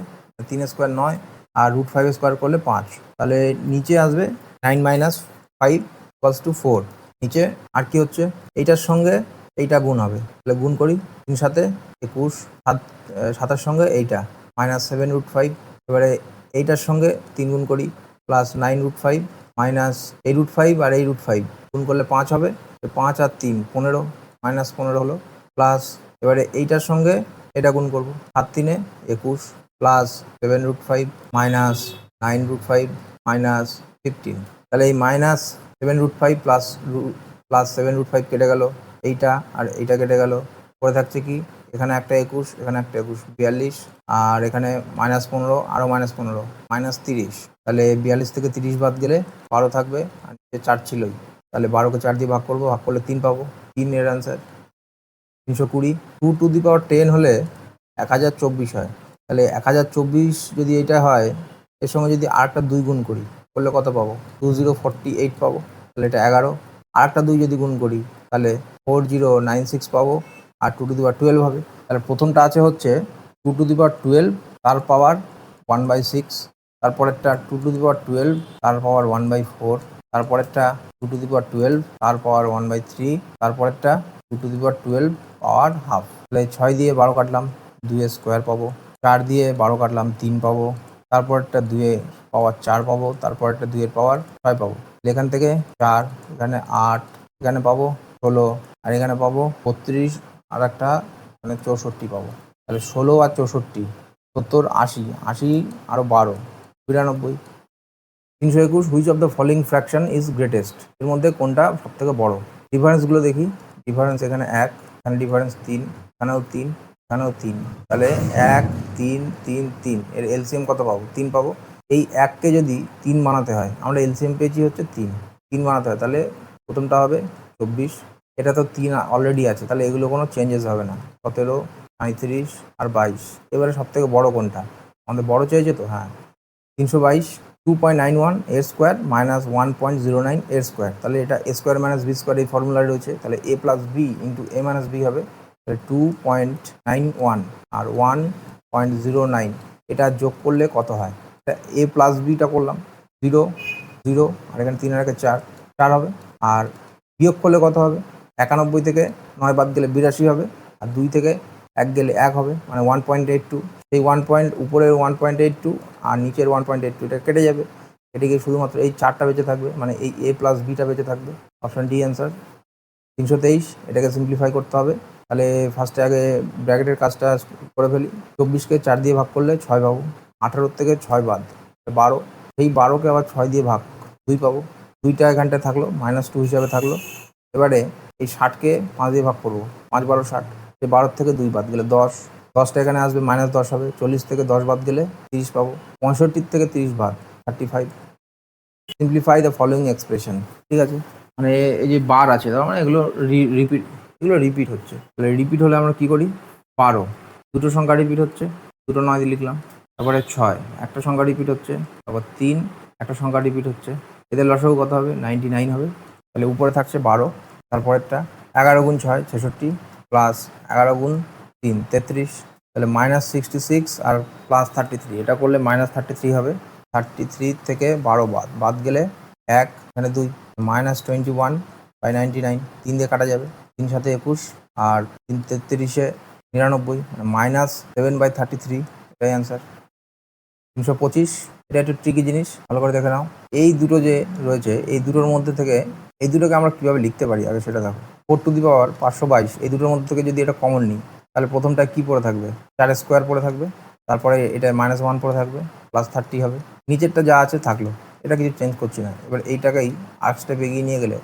3 স্কোয়ার 9, আর √5 স্কোয়ার করলে 5। তাহলে নিচে আসবে 9 মাইনাস 5 ইকুয়ালস টু 4। নিচে আর কি হচ্ছে? এইটার সঙ্গে এইটা গুণ হবে, তাহলে গুণ করি। 3 সাথে 21, 7 সঙ্গে এইটা -7 √5। এবারে এইটার সঙ্গে 3 গুণ করি, প্লাস 9 √5 মাইনাস এই √5 আর এই √5 গুণ করলে 5 হবে। 5 আর 3 15, -15 হলো। প্লাস এবারে এইটার সঙ্গে এটা গুণ করব, 7 3 21, প্লাস 7 √5 মাইনাস 9 √5 মাইনাস 15। তাহলে এই -7 √5 প্লাস 7 √5 কেটে গেল, এইটা আর এইটা কেটে গেল। পরে থাকছে কি? এখানে একটা 21, এখানে একটা 21, 42, আর এখানে -15, আরও -15, -30। তাহলে 42 থেকে 30 বাদ গেলে 12 থাকবে, আর নিচে 4 ছিলই। তাহলে 12কে 4 দিয়ে ভাগ করবো, ভাগ করলে 3 পাবো। 3 এর অ্যান্সার। 320, 2 টু দি পাওয়ার 10 হলে 1024 হয়। তাহলে 1024 যদি এটা হয়, এর সঙ্গে যদি আরেকটা 2 গুণ করি, করলে কত পাবো? 2048 পাবো। তাহলে এটা 11। আরেকটা 2 যদি গুণ করি তাহলে 4096 পাবো, আর 2 টু দি পাওয়ার 12 হবে। তাহলে প্রথমটা আছে হচ্ছে 2 টু দি পাওয়ার 12 তার পাওয়ার 1/6, তারপরেরটা 2 টু দি পাওয়ার 12 তার পাওয়ার 1/4, তারপরেরটা 2 টু দি পাওয়ার 12 তার পাওয়ার 1/3, তারপরেরটা 2 to the power 12 power half. তাহলে 6 দিয়ে 12 কাটলাম, 2 স্কোয়ার পাবো। 4 দিয়ে 12 কাটলাম, 3 পাবো। তারপরটা 2 পাওয়ার 4 পাবো, তারপরটা 2 পাওয়ার 6 পাবো। এখান থেকে 4, এখানে 8, এখানে পাবো 16, আর এখানে পাবো 32, আর একটা 64 পাবো। তাহলে 16 আর 64, 70, 80, 80 আরও 12, 92। 321, which of the following fraction is greatest? এর মধ্যে কোনটা সব থেকে বড়? ডিফারেন্সগুলো দেখি। ডিফারেন্স এখানে 1, এখানে ডিফারেন্স 3, এখানেও 3, এখানেও 3। তাহলে 1 3 3 3, এর এলসিএম কত পাবো? 3 পাবো। এই 1কে যদি 3 বানাতে হয়, আমরা এলসিএম পেয়েছি হচ্ছে 3 বানাতে হয়, তাহলে প্রথমটা হবে 24। এটা তো 3 অলরেডি আছে, তাহলে এগুলো কোনো চেঞ্জেস হবে না। 17, 35 আর 22। এবারে সব থেকে বড় কোনটা? আমাদের বড় চেয়েছে তো, হ্যাঁ। 322, 2.91 এর স্কোয়ার মাইনাস 1.09 এর স্কোয়ার। তাহলে এটা A square minus B square এই ফর্মুলায় রয়েছে, তাহলে এ plus B into A minus B হবে। তাহলে 2.91 আর 1.09 এটা যোগ করলে কত হয়? এটা এ প্লাস বিটা করলাম, 0 0, আর এখানে 3 আর 4 4 হবে। আর বিয়োগ করলে কত হবে? 91 থেকে 9 বাদ গেলে 82 হবে, আর 2 থেকে 1 গেলে 1 হবে, মানে 1.82। এই উপরের 1.82 আর নিচের 1.82 এটা কেটে যাবে, কেটে গিয়ে শুধুমাত্র এই 4টা বেঁচে থাকবে, মানে এই এ প্লাস বিটা বেঁচে থাকবে। Option D answer. 323, এটাকে সিম্পলিফাই করতে হবে। তাহলে ফার্স্টে আগে ব্র্যাকেটের কাজটা করে ফেলি। 24কে 4 দিয়ে ভাগ করলে 6 পাবো। 18 থেকে 6 বাদ 12, সেই 12কে আবার 6 দিয়ে ভাগ 2 পাবো। 2টা এখানটায় থাকলো, -2 হিসাবে থাকলো। এবারে এই 60কে 5 দিয়ে ভাগ করবো, 5 12 60, এই 12 থেকে 2 বাদ গেলে 10, 10টা এখানে আসবে -10 হবে। 40 থেকে 10 বাদ গেলে 30 পাবো। 65 থেকে 30 বাদ 35। Simplify the following expression. ঠিক আছে, মানে এই যে বার আছে, তার মানে এগুলো রিপিট হচ্ছে। তাহলে রিপিট হলে আমরা কী করি? 12, দুটো সংখ্যা রিপিট হচ্ছে, দুটো 9 দিয়ে লিখলাম। তারপরে 6, একটা সংখ্যা রিপিট হচ্ছে। তারপর 3, একটা সংখ্যা রিপিট হচ্ছে। এদের লসাগু কত হবে? 99 হবে। তাহলে উপরে থাকছে 12, তারপরেরটা 11 গুণ 6 66, প্লাস 11 গুণ 3 33। তাহলে -66 আর +33, এটা করলে -33 হবে। 33 থেকে 12 বাদ গেলে 1, এখানে 2, -21/99, 3 দিয়ে কাটা যাবে, 3 7 21, আর 3 33 99, মানে -7/33, এটাই অ্যান্সার। 325, এটা একটু ট্রিকি জিনিস, ভালো করে দেখে নাও। এই দুটো যে রয়েছে, এই দুটোর মধ্যে থেকে এই দুটোকে আমরা কীভাবে লিখতে পারি আগে সেটা দেখো। 4 টু দি পাওয়ার 522, এই দুটোর মধ্যে থেকে যদি এটা কমন নিই, তাহলে প্রথমটা কী পড়ে থাকবে? 4 স্কোয়ার পড়ে থাকবে, তারপরে এটা -1 পড়ে থাকবে, +30 হবে। নিচেরটা যা আছে থাকলো, এটা কিছু চেঞ্জ করছি না। এবার এইটাকেই আর স্টেপ এগিয়ে নিয়ে গেলে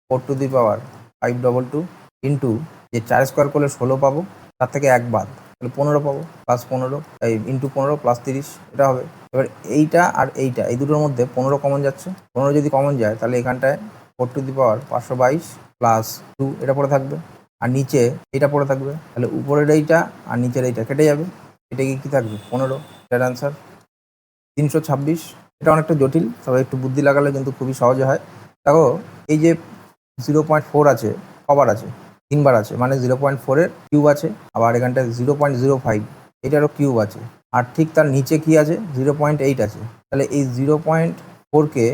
4 টু দি পাওয়ার 522 ইন্টু, যে 4 স্কোয়ার করলে 16 পাবো, তার থেকে 1 বাদ, তাহলে 15 পাবো, +15, এই ইন্টু 15 +30, এটা হবে। এবার এইটা আর এইটা, এই দুটোর মধ্যে 15 কমন যাচ্ছে। 15 যদি কমন যায়, তাহলে এখানটায় 4 টু দি পাওয়ার 522 +2 এটা পড়ে থাকবে, আর নিচে এটা পড়ে থাকবে। তাহলে উপরের এইটা আর নিচের এইটা কেটে যাবে, এটা কী থাকবে? 15, এটার অ্যান্সার। 326, এটা অনেকটা জটিল, তবে একটু বুদ্ধি লাগালে কিন্তু খুবই সহজে হয়। দেখো এই যে 0.4 আছে, কবার আছে, 3বার আছে, মানে 0.4-এর কিউব আছে, আবার এখানটায় 0.05 এটারও কিউব আছে, আর ঠিক তার নিচে কি আছে, 0.8 আছে। তাহলে এই 0.4-কে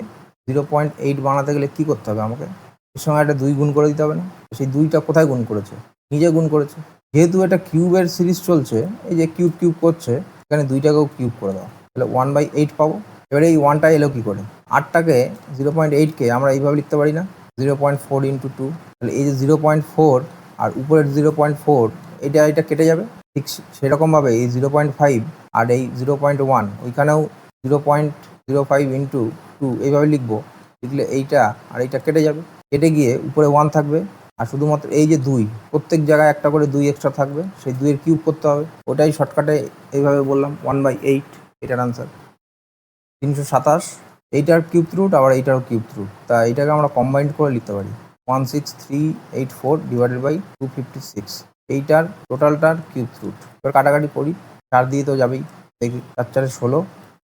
0.8 বানাতে গেলে কি করতে হবে আমাকে, এর সঙ্গে একটা 2 গুণ করে দিতে হবে না? সেই 2টা কোথায় গুণ করেছে, নিজে গুণ করেছে। যেহেতু এটা কিউবের সিরিজ চলছে, এই যে কিউব কিউব করছে, এখানে 2টাকেও কিউব করে দাও, তাহলে 1/8 পাবো। এবারে এই 1টা এলো কী করে, 8টাকে 0.8কে আমরা এইভাবে লিখতে পারি না, 0.4 ইন্টু 2, তাহলে এই যে 0.4 আর উপরের 0.4 এটা কেটে যাবে। ঠিক সেরকমভাবে এই 0.5 আর এই 0.1 ওইখানেও 0.05 ইন্টু 2 এইভাবে লিখবো, লিখলে এইটা আর এইটা কেটে যাবে, কেটে গিয়ে উপরে 1 থাকবে, আর শুধুমাত্র এই যে 2, প্রত্যেক জায়গায় একটা করে 2 এক্সট্রা থাকবে, সেই 2-এর কিউব করতে হবে। ওটাই শর্টকাটে এইভাবে বললাম, 1/8 এটার আনসার। 327 এইটার কিউব রুট, আবার এইটারও কিউব রুট, তা এইটাকে আমরা কম্বাইন্ড করে লিখতে পারি 16384 ডিভাইডেড বাই 256, এইটার টোটালটার কিউব রুট। এবার কাটাকাটি করি, 4 দিয়ে তো যাবেই, দেখি 4 4 16,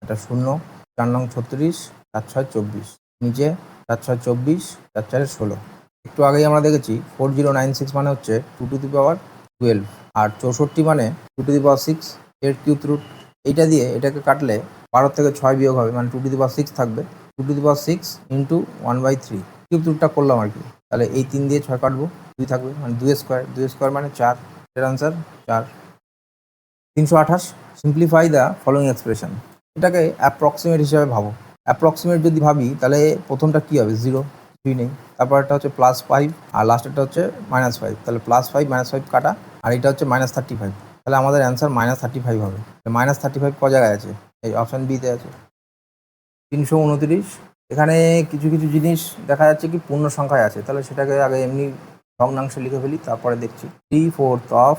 এটা 0, 4 9 36, 4 6 24, নিচে 4 6 24, 4 4 16। একটু আগেই আমরা দেখেছি 4096 মানে হচ্ছে 2 টু দি পাওয়ার 12, আর 64 মানে 2 টু দি পাওয়ার 6 এর কিউব রুট। এইটা দিয়ে এটাকে কাটলে 12 থেকে 6 বিয়োগ হবে, মানে 2 টু দি পাওয়ার 6 থাকবে, 2 to the power 6 into 1/3 cube রুটটা করলাম আর কি। তাহলে এই 3 দিয়ে 6 কাটবো, 2 থাকবে, মানে 2 স্কোয়ার, 2 স্কোয়ার মানে 4, এর answer 4। 328 simplify the following expression, এটাকে অ্যাপ্রক্সিমেট হিসাবে ভাবো। অ্যাপ্রক্সিমেট যদি ভাবি তাহলে প্রথমটা কী হবে, 0, কিছুই নেই, তারপর একটা হচ্ছে +5 আর লাস্টেরটা হচ্ছে -5, তাহলে +5 -5 কাটা, আর এটা হচ্ছে -35, তাহলে আমাদের অ্যান্সার -35 হবে। -35 ক জায়গায় আছে, এই অপশান বিতে আছে। 329 এখানে কিছু কিছু জিনিস দেখা যাচ্ছে কি পূর্ণ সংখ্যায় আছে, তাহলে সেটাকে আগে এমনি ভগ্নাংশে লিখে ফেলি, তারপরে দেখছি। 3/4 অফ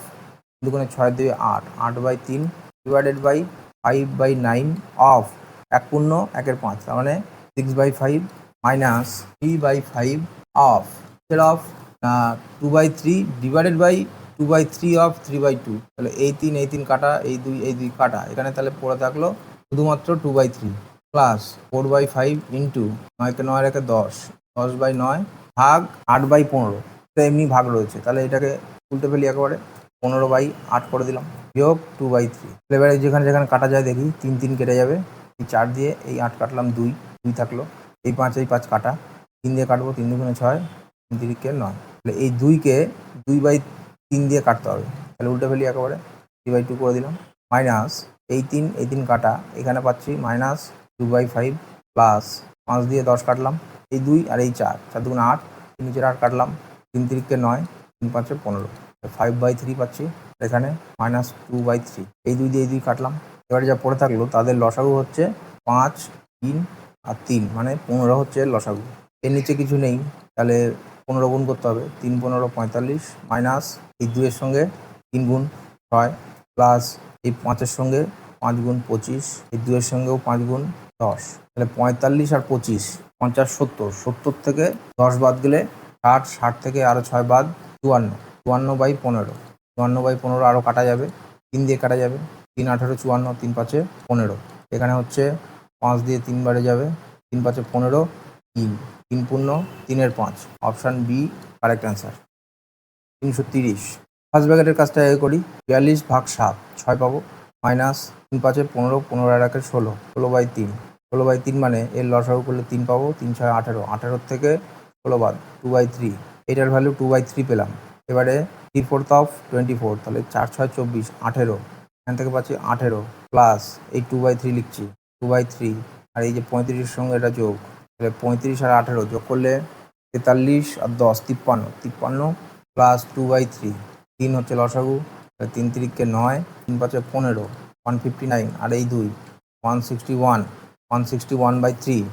2 6 2 8, 8/3 ডিভাইডেড বাই 5/9 অফ 1 পূর্ণ 1-এর 5, তার মানে 6/5 minus 3/5 of of 2/3 divided by 2/3 of 3/2, তাহলে এই 3 কাটা, এই 2 কাটা, এখানে তাহলে পড়ে থাকলো শুধুমাত্র 2/3 প্লাস 4/5 ইন্টু 9 কে 9 রেখে 10, 10/9 ভাগ 8/15, এটা এমনি ভাগ রয়েছে, তাহলে এটাকে উল্টে ফেলি একেবারে, 15/8 করে দিলাম, বিয়োগ 2/3। এবারে যেখানে যেখানে কাটা যায় দেখি, 3 কেটে যাবে, এই 4 দিয়ে এই 8 কাটলাম, 2 থাকলো, এই 5 কাটা, 3 দিয়ে কাটবো, 3 2 6, 3 3 9, তাহলে এই 2কে 2/3 দিয়ে কাটতে হবে, তাহলে উল্টে ফেলি একেবারে, 3/2 করে দিলাম, মাইনাস এই 3 কাটা, এখানে পাচ্ছি -2/5 প্লাস 5 দিয়ে 10 কাটলাম, এই 2 আর এই 4, 4 2 8, নিচের 8 কাটলাম, 3 3 9, 3 5 15, 5/3 পাচ্ছি, এখানে -2/3, এই 2 দিয়ে এই 2 কাটলাম। এবারে যা পড়ে থাকলো তাদের লসাগু হচ্ছে 5, 3 আর 3, মানে 15 হচ্ছে লসাগু। এর নিচে কিছু নেই, তাহলে 15 গুণ করতে হবে, 3 15 45, মাইনাস এই 2-এর সঙ্গে 3 গুণ 6, প্লাস এই 5-এর সঙ্গে 5 গুণ 25, এই 2-এর সঙ্গেও 5 গুণ 10, তাহলে 45 আর 25, 50 70, 70 থেকে 10 বাদ গেলে 60, 60 থেকে আরও 6 বাদ 54, 54/15, 54/15 আরও কাটা যাবে, 3 দিয়ে কাটা যাবে, 3 18 54, 3 5 15, এখানে হচ্ছে 5 দিয়ে 3 বারে যাবে, 3 5 15, 3 3 পূর্ণ 3-এর 5, option B correct answer. 330 first ব্র্যাকেটের কাজটা আগে করি, 42/7 6 পাবো, মাইনাস 3 5 15, 15 আর 1 16, 16/3, 16/3 মানে এর লসাগু করলে 3 পাবো, 3 6 18, 18 থেকে 16 বাদ 2/3, এটার ভ্যালু 2/3 পেলাম। এবারে 3/4 অফ 24, তাহলে 4 6 24, 18, এখান থেকে পাচ্ছি 18 প্লাস এই 2/3 লিখছি, 2/3 আর এই যে 35-এর সঙ্গে এটা যোগ, তাহলে 35 আর 18 যোগ করলে 43 আর 10 53, 53 প্লাস 2/3, 3 হচ্ছে লসাগু, 3 3 9, 3 5 15, 159 আর এই 2 161, 161/3,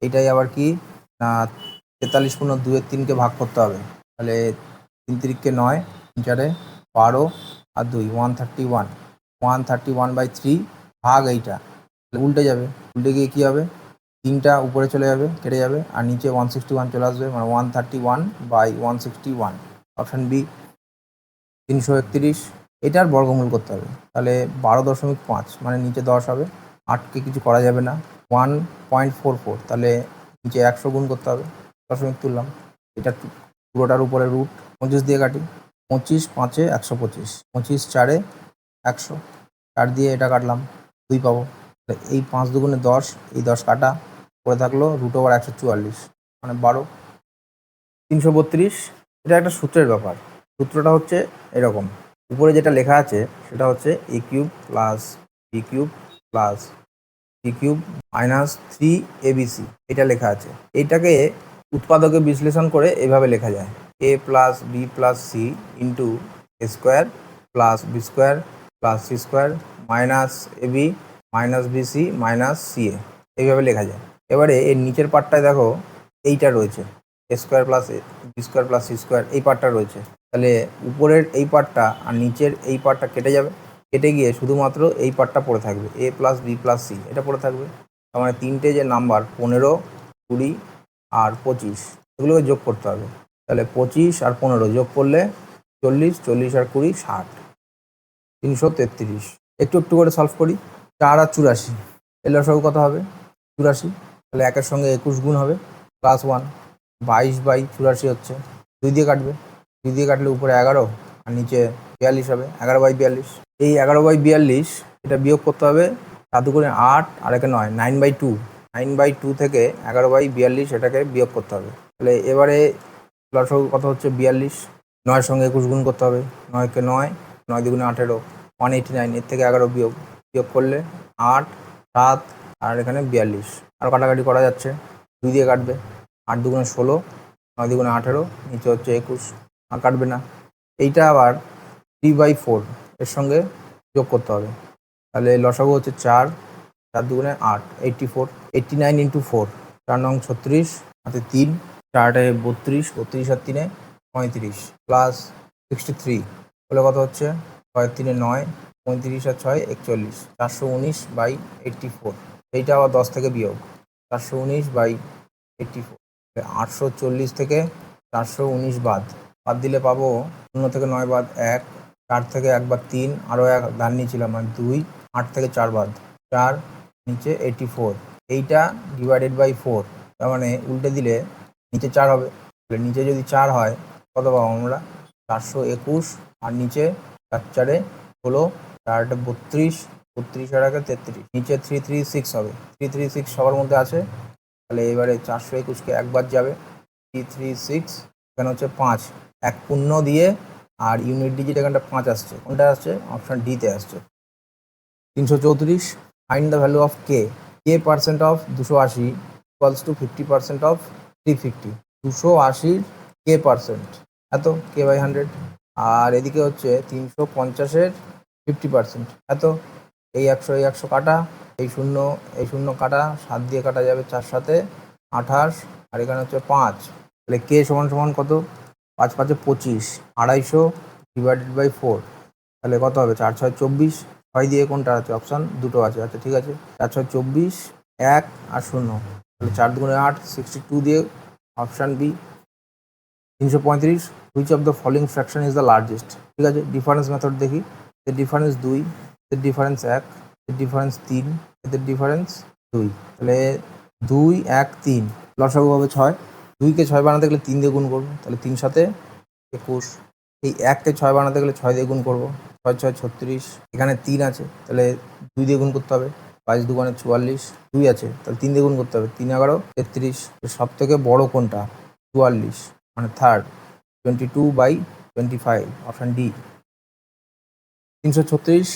এটাই আবার কি না 43 পূর্ণ 2-এর 3কে ভাগ করতে হবে, তাহলে 3 3 9, 4 12 আর 2 131, 131/3 ভাগ এইটা, উল্টে যাবে, উল্টে গিয়ে কী হবে, 3টা উপরে চলে যাবে, কেটে যাবে, আর নিচে 161 চলে আসবে, মানে 131/161, অপশান বি। 331 এটার বর্গমূল করতে হবে, তাহলে 12.5, মানে নিচে 10 হবে, 8কে কিছু করা যাবে না, 1.44, তাহলে নিচে 100 গুণ করতে হবে, দশমিক তুললাম। এটা পুরোটার উপরে রুট 25 দিয়ে কাটি, 25 5 125, 25 4 100, 4 দিয়ে এটা কাটলাম 2 পাবো। এই 5 দুগুণে 10, এই 10 কাটা পড়ে থাকলো √144, মানে 12। 332, এটা একটা সূত্রের ব্যাপার। সূত্রটা হচ্ছে এরকম, উপরে যেটা লেখা আছে সেটা হচ্ছে a cube plus b cube plus c cube minus 3abc, এটা লেখা আছে। এইটাকে উৎপাদকে বিশ্লেষণ করে এইভাবে লেখা যায়, a plus B plus C into A square plus B square plus C square minus AB minus BC minus CA, এইভাবে লেখা যায়। এবারে এর নিচের পার্টটায় দেখো এইটা রয়েছে, A square plus B square plus C square, এই পার্টটা রয়েছে। তাহলে উপরের এই পার্টটা আর নিচের এই পার্টটা কেটে যাবে, কেটে গিয়ে শুধুমাত্র এই পার্টটা পড়ে থাকবে, এ প্লাস বি প্লাস সি, এটা পড়ে থাকবে। তার মানে তিনটে যে নাম্বার 15, 20 আর 25, এগুলোকে যোগ করতে হবে। তাহলে 25 আর 15 যোগ করলে 40, 40 আর 20 60, 333। একটু একটু করে সলভ করি। 4 আর 84, এর লসাগু কত হবে? 84। তাহলে একের সঙ্গে 21 গুণ হবে, প্লাস 1, 22/84 হচ্ছে। 2 দিয়ে কাটবে, 2 দিয়ে কাটলে উপরে 11 আর নিচে 42 হবে, 11/42। এই 11/42 এটা বিয়োগ করতে হবে, 4 দুগুণে 8 আর একে 9, 9/2, 9/2 থেকে 11/42 এটাকে বিয়োগ করতে হবে। তাহলে এবারে লসাগু কত হচ্ছে? 42। 9 সঙ্গে 21 গুণ করতে হবে, 9 কে 9, 9 দুগুণে 18, 189। এর থেকে 11 বিয়োগ, বিয়োগ করলে 8, 7 আর এখানে 42। আর কাটাকাটি করা যাচ্ছে, 2 দিয়ে কাটবে, 8 দুগুণে 16, 9 দুগুণে 18, নিচে হচ্ছে 21, আর কাটবে না। এইটা আবার 3/4 এর সঙ্গে যোগ করতে হবে, তাহলে লসাগু হচ্ছে 4, 4 দুগুণে 8, 84, 89 ইন্টু 4, 4 নং 36, হাতে 3, 4 32, 32 আর 3 35, প্লাস 63 হলে কত হচ্ছে? 6 3 9, 35 আর 6 41, 419/84। এইটা আবার 10 থেকে বিয়োগ, 419/84, 840 থেকে 419 বাদ দিলে পাবো 0 থেকে 9 বাদ 1, 4 থেকে 1 বাদ 3, আরও 1 ধার নিয়েছিলাম মানে 2, 8 থেকে 4 বাদ 4, নিচে 84। এইটা ডিভাইডেড বাই 4, তার মানে উল্টে দিলে নিচে 4 হবে। তাহলে নিচে যদি 4 হয় কত পাবো আমরা? 421, আর নিচে 4 4 হলো 4 32, 32 আর 1 33, নিচে 336 হবে, 336 সবার মধ্যে আছে। তাহলে এবারে 421কে একবার যাবে, 336, এখানে হচ্ছে 5, 1 শূন্য দিয়ে, আর ইউনিট ডিজিট এখানটা 5 আসছে, কোনটা আসছে? অপশান ডিতে আসছে। 334, find the value of K, K percent of 280 equals to 50% of 350। 280 K percent এত, কে বাই 100, আর এদিকে হচ্ছে 350-এর 50% এত। এই 100 এই 100 কাটা, এই শূন্য কাটা, 7 দিয়ে কাটা যাবে, 4 7 28, আর এখানে হচ্ছে 5। তাহলে কে সমান সমান কত? 5 5 25, 250 ডিভাইডেড বাই 4, তাহলে কত হবে? 4 6 24, 6 দিয়ে কোনটা আছে? অপশান দুটো আছে, আচ্ছা ঠিক আছে। 4 6 24, 1 আর 0, তাহলে 4 দুগুণে 8, 62 দিয়ে option B. 335, which of the following fraction is the largest? ঠিক আছে, ডিফারেন্স মেথড দেখি। এর ডিফারেন্স 2, এর ডিফারেন্স 1, এর ডিফারেন্স 3, এদের ডিফারেন্স 2, তাহলে 2 1 3, লসাগু হবে 6। 2কে 6 বানাতে গেলে 3 দিয়ে গুণ করবো, তাহলে 3 7 21। এই 1কে 6 বানাতে গেলে 6 দিয়ে গুণ করবো, 6 6 36, এখানে 3 আছে, তাহলে 2 দিয়ে গুণ করতে হবে, 22 2 44, 2 আছে, তাহলে 3 দিয়ে গুণ করতে হবে, 3 11 33। সব থেকে বড় কোনটা? 44, মানে third, 22/25, option D. 336,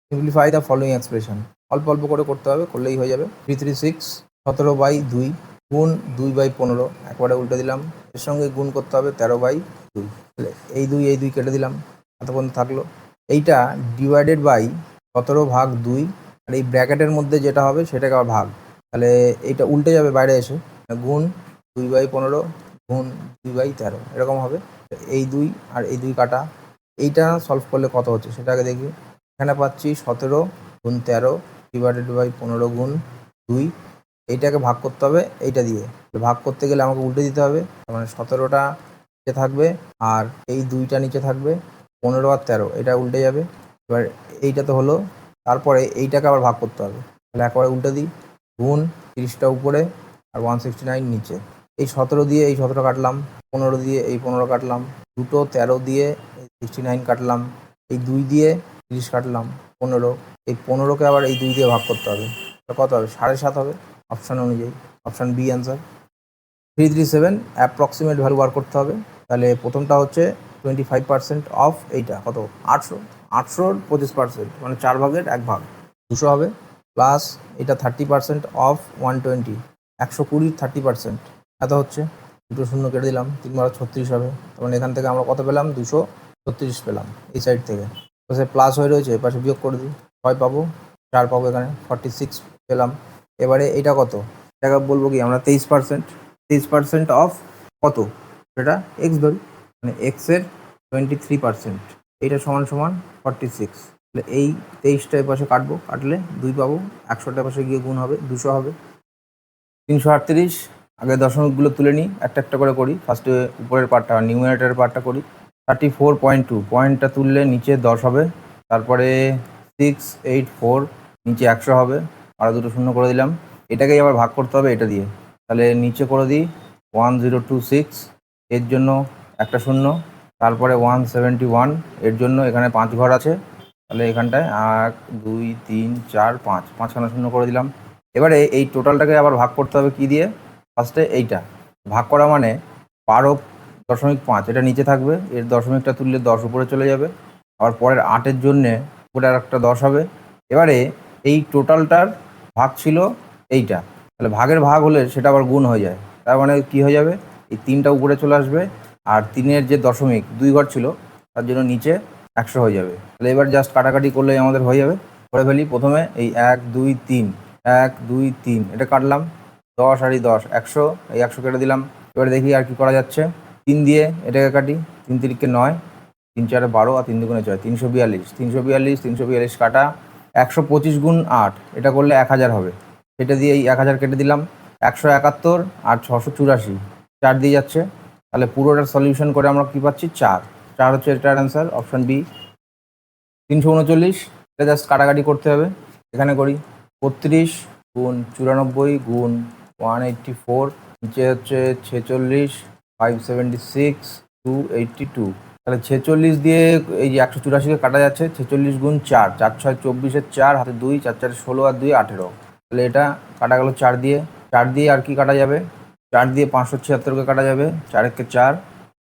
simplify the following expression, অল্প অল্প করে করতে হবে, করলেই হয়ে যাবে। 336, 17/2 গুণ 2/15, একবারে উল্টে দিলাম, এর সঙ্গে গুণ করতে হবে 13/2, তাহলে এই 2 কেটে দিলাম, এতক্ষণ থাকলো। এইটা ডিভাইডেড বাই 17/2, আর এই ব্র্যাকেটের মধ্যে যেটা হবে সেটাকে আবার ভাগ, তাহলে এইটা উল্টে যাবে বাইরে এসে, গুণ 2/15 গুণ 2/13, এরকম হবে। এই 2 আর এই 2 কাটা, এইটা সলভ করলে কত হচ্ছে সেটা আগে দেখি। এখানে পাচ্ছি 17 গুণ 13 ডিভাইডেড বাই 15 গুণ 2, এইটাকে ভাগ করতে হবে এইটা দিয়ে, ভাগ করতে গেলে আমাকে উল্টে দিতে হবে, মানে 17টা নিচে থাকবে আর এই 2টা নিচে থাকবে, 15 আর 13 এটা উল্টে যাবে। এবার এইটা তো হলো, তারপরে এইটাকে আবার ভাগ করতে হবে, তাহলে একবারে উল্টে দিই, গুণ 30টা উপরে আর 169 নিচে। এই 17 দিয়ে এই 17 কাটলাম, 15 দিয়ে এই 15 কাটলাম, দুটো 13 দিয়ে এই 69 কাটলাম, এই 2 দিয়ে 30 কাটলাম, 15। এই 15কে আবার এই 2 দিয়ে ভাগ করতে হবে, কত হবে? 7.5 হবে অপশান অনুযায়ী। Option B answer. 337 approximate value বার করতে হবে। তাহলে প্রথমটা হচ্ছে 25% অফ এইটা কত? 800। 800-র 25% মানে 4 ভাগের 1 ভাগ 200 হবে, প্লাস এটা 30% অফ 120, 120 30% এত হচ্ছে। দুটো শূন্য কেটে দিলাম, 3 × 36 হবে। তার মানে এখান থেকে আমরা কত পেলাম? 236 পেলাম এই সাইড থেকে। পাশে প্লাস হয়ে রয়েছে, পাশে বিয়োগ করে দিই, 6 পাবো, 4 পাবো, এখানে 46 পেলাম। এবারে এটা কত? এটাকে বলবো কি আমরা 23% অফ কত? সেটা এক্স ধরি, মানে এক্সের 23%, এইটা সমান সমান 46। তাহলে এই 23টা পাশে কাটবো, কাটলে 2 পাবো, 100টা পাশে গিয়ে গুণ হবে, 200 হবে। 338 আগে দশমিকগুলো তুলে নিই, একটা একটা করে করি। ফার্স্টে উপরের পার্টটা নিউমারেটরের পার্টটা করি। 34.2 পয়েন্টটা তুললে নিচে 10 হবে, তারপরে 684 নিচে 100 হবে, আরও দুটো শূন্য করে দিলাম। এটাকেই আবার ভাগ করতে হবে এটা দিয়ে, তাহলে নিচে করে দিই 1026, এর জন্য একটা শূন্য, তারপরে 171 এর জন্য এখানে 5 ঘর আছে, তাহলে এখানটায় 1 2 3 4 5 5খানা শূন্য করে দিলাম। এবারে এই টোটালটাকে আবার ভাগ করতে হবে কি দিয়ে? ফার্স্টে এইটা ভাগ করা মানে 12.5 এটা নিচে থাকবে, এর দশমিকটা তুললে 10 উপরে চলে যাবে, আবার পরের 8-এর জন্যে উপরে আর একটা 10 হবে। এবারে এই টোটালটার ভাগ ছিল এইটা, তাহলে ভাগের ভাগ হলে সেটা আবার গুণ হয়ে যায়, তার মানে কি হয়ে যাবে? এই 3টা উপরে চলে আসবে, আর 3-এর যে দশমিক 2 ঘর ছিল তার জন্য নিচে 100 হয়ে যাবে। তাহলে এবার জাস্ট কাটাকাটি করলেই আমাদের হয়ে যাবে। করে ফেলি প্রথমে এই 1 2 3 1 2 3 এটা কাটলাম, 10 আর 10 100, এই 100 কেটে দিলাম। এবারে দেখি আর কি করা যাচ্ছে। 3 দিয়ে এটাকে কাটি, 3 তিরিকে 9, 3 4 12 আর 3 দুগুণে 6, 342 342 342 কাটা 125 গুণ 8 এটা করলে 1000 হবে, সেটা দিয়ে এই 1000 কেটে দিলাম। 171 আর 684 4 দিয়ে যাচ্ছে, তাহলে পুরোটার সলিউশন করে আমরা কী পাচ্ছি? 4 4 হচ্ছে এটার অ্যান্সার, অপশান বি। 339 এটা জাস্ট কাটাকাটি করতে হবে, এখানে করি 32 গুণ 94 গুণ 184, নিচে হচ্ছে 46 576 282, তাহলে 46 দিয়ে এই যে 184কে কাটা যাচ্ছে, 46 গুণ 4 4 6 24, 4 হাতে 2 4 4 16 আর 2 18, তাহলে এটা কাটা গেল 4 দিয়ে। 4 দিয়ে আর কি কাটা যাবে? 4 দিয়ে 576কে কাটা যাবে, 4 একে 4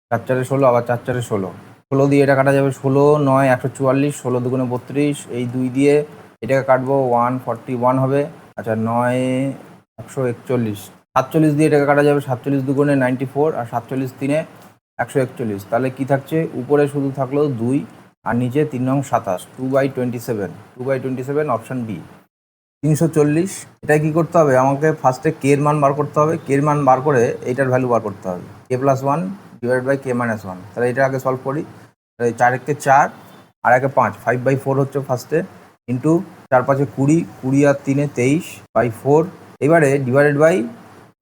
4 4 16 আবার 4 4 16, 16 দিয়ে এটা কাটা যাবে, 16 9 144 16 দুগুণে 32, এই 2 দিয়ে এটাকে কাটবো 141 হবে। আচ্ছা 9 141, 47 দিয়ে এটাকে কাটা যাবে, 47 দুগুণে 94 আর 47 3-এ 141, তাহলে কি থাকছে? উপরে শুধু থাকলো 2 আর নিচে 3 নং 27, 2/27 2/27 অপশান বি। 340 এটা কি করতে হবে? আমাকে ফার্স্টে কে এর মান বার করতে হবে, কে এর মান বার করে এইটার ভ্যালু বার করতে হবে, k+1 ডিভাইড বাই k-1। তাহলে এটা আগে সলভ করি, তাহলে 4 একে 4 আর একে 5, 5/4 হচ্ছে ফার্স্টে, ইন্টু 4 5-এ 20 20 আর 3-এ 23/4, এবারে ডিভাইডেড বাই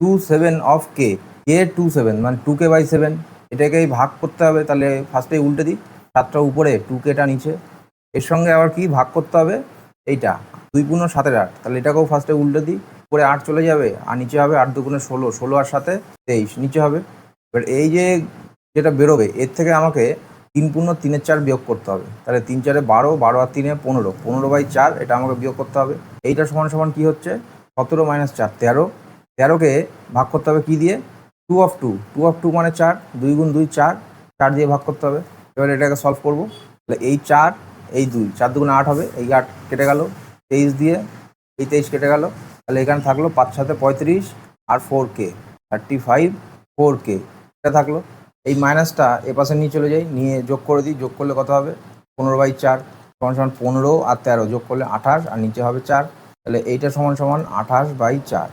27 অফ কে 27 মানে 2k/7, এটাকেই ভাগ করতে হবে। তাহলে ফার্স্টে উল্টে দিই, 7টা উপরে 2kটা নিচে, এর সঙ্গে আবার কি ভাগ করতে হবে? এইটা 2 × 7 = 8, তাহলে এটাকেও ফার্স্টে উল্টে দিই, উপরে 8 চলে যাবে আর নিচে হবে 8 2 16 16 আর 7 23 নিচে হবে। এবার এই যে যেটা বেরোবে এর থেকে আমাকে 3 × 3-এর 4 বিয়োগ করতে হবে, তাহলে 3 4-এ 12 12 আর 3-এ 15 15/4 এটা আমাকে বিয়োগ করতে হবে। এইটা সমান সমান কী হচ্ছে? 17 - 4 13, 13কে ভাগ করতে হবে কী দিয়ে? 2 অফ 2 2 অফ 2 মানে 4, 2 × 2 4, 4 দিয়ে ভাগ করতে হবে। এবার এটাকে সলভ করবো, তাহলে এই 4 এই 2 4 2 8 হবে, এই 8 কেটে গেল, 23 দিয়ে এই 23 কেটে গেল, তাহলে এখানে থাকলো 5 7 35 আর 4k 35 4k এটা থাকলো। এই মাইনাসটা এপাশে নিয়ে চলে যাই, নিয়ে যোগ করে দিই, যোগ করলে কত হবে? 15/4 সমান সমান 15 আর 13 যোগ করলে 28 আর নিচে হবে 4, তাহলে এইটা সমান সমান 28/4,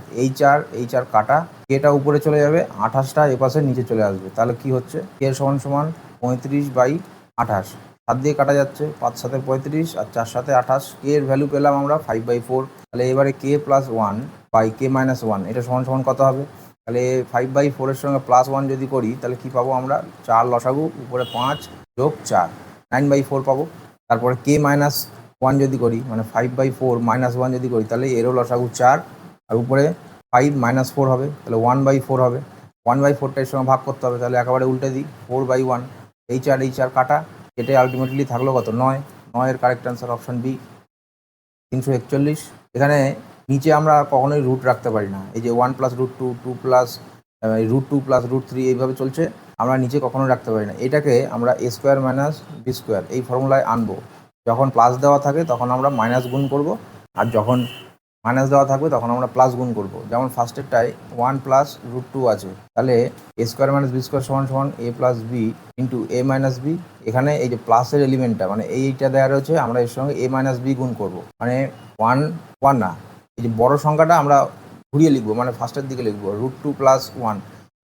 এই 4 কাটা, কেটা উপরে চলে যাবে, 28টা এপাশে নিচে চলে আসবে, তাহলে কি হচ্ছে? কে সমান সমান 35/28, 7 দিয়ে কাটা যাচ্ছে, 5 7 35 আর 4 7 28, কে এর ভ্যালু পেলাম আমরা 5/4। তাহলে এবারে k+1 বাই k-1 এটা সমান সমান কত হবে? তাহলে 5/4-এর সঙ্গে +1 যদি করি তাহলে কি পাবো আমরা? 4 লসাগু, উপরে 5 যোগ 4 9/4 পাবো। তারপরে k-1 যদি করি মানে 5/4 - 1 যদি করি তাহলে এরও লসাগু 4 আর উপরে 5 - 4 হবে, তাহলে 1/4 হবে। 1/4টা এর সঙ্গে ভাগ করতে হবে, তাহলে একেবারে উল্টে দিই 4/1। এইচ আর কাটা, কেটে আলটিমেটলি থাকলো কত? 9। 9-এর কারেক্ট অ্যান্সার অপশান বি 341। এখানে নিচে আমরা কখনোই রুট রাখতে পারি না, এই যে 1 + √2, 2 প্লাস √2 + √3 এইভাবে চলছে, আমরা নিচে কখনো রাখতে পারি না। এটাকে আমরা a² - b² এই ফর্মুলায় আনবো। যখন প্লাস দেওয়া থাকে তখন আমরা মাইনাস গুণ করব, আর যখন মাইনাস দেওয়া থাকবে তখন আমরা প্লাস গুণ করব। যেমন ফার্স্টেরটায় 1 + √2 আছে, তাহলে a² - b² = a + b * a - b। এখানে এই যে প্লাসের এলিমেন্টটা মানে এইটা দেওয়া রয়েছে, আমরা এর সঙ্গে a - b গুণ করব, মানে 1 না, এই যে বড় সংখ্যাটা আমরা ঘুরিয়ে লিখবো, মানে ফার্স্টের দিকে লিখবো √2 + 1।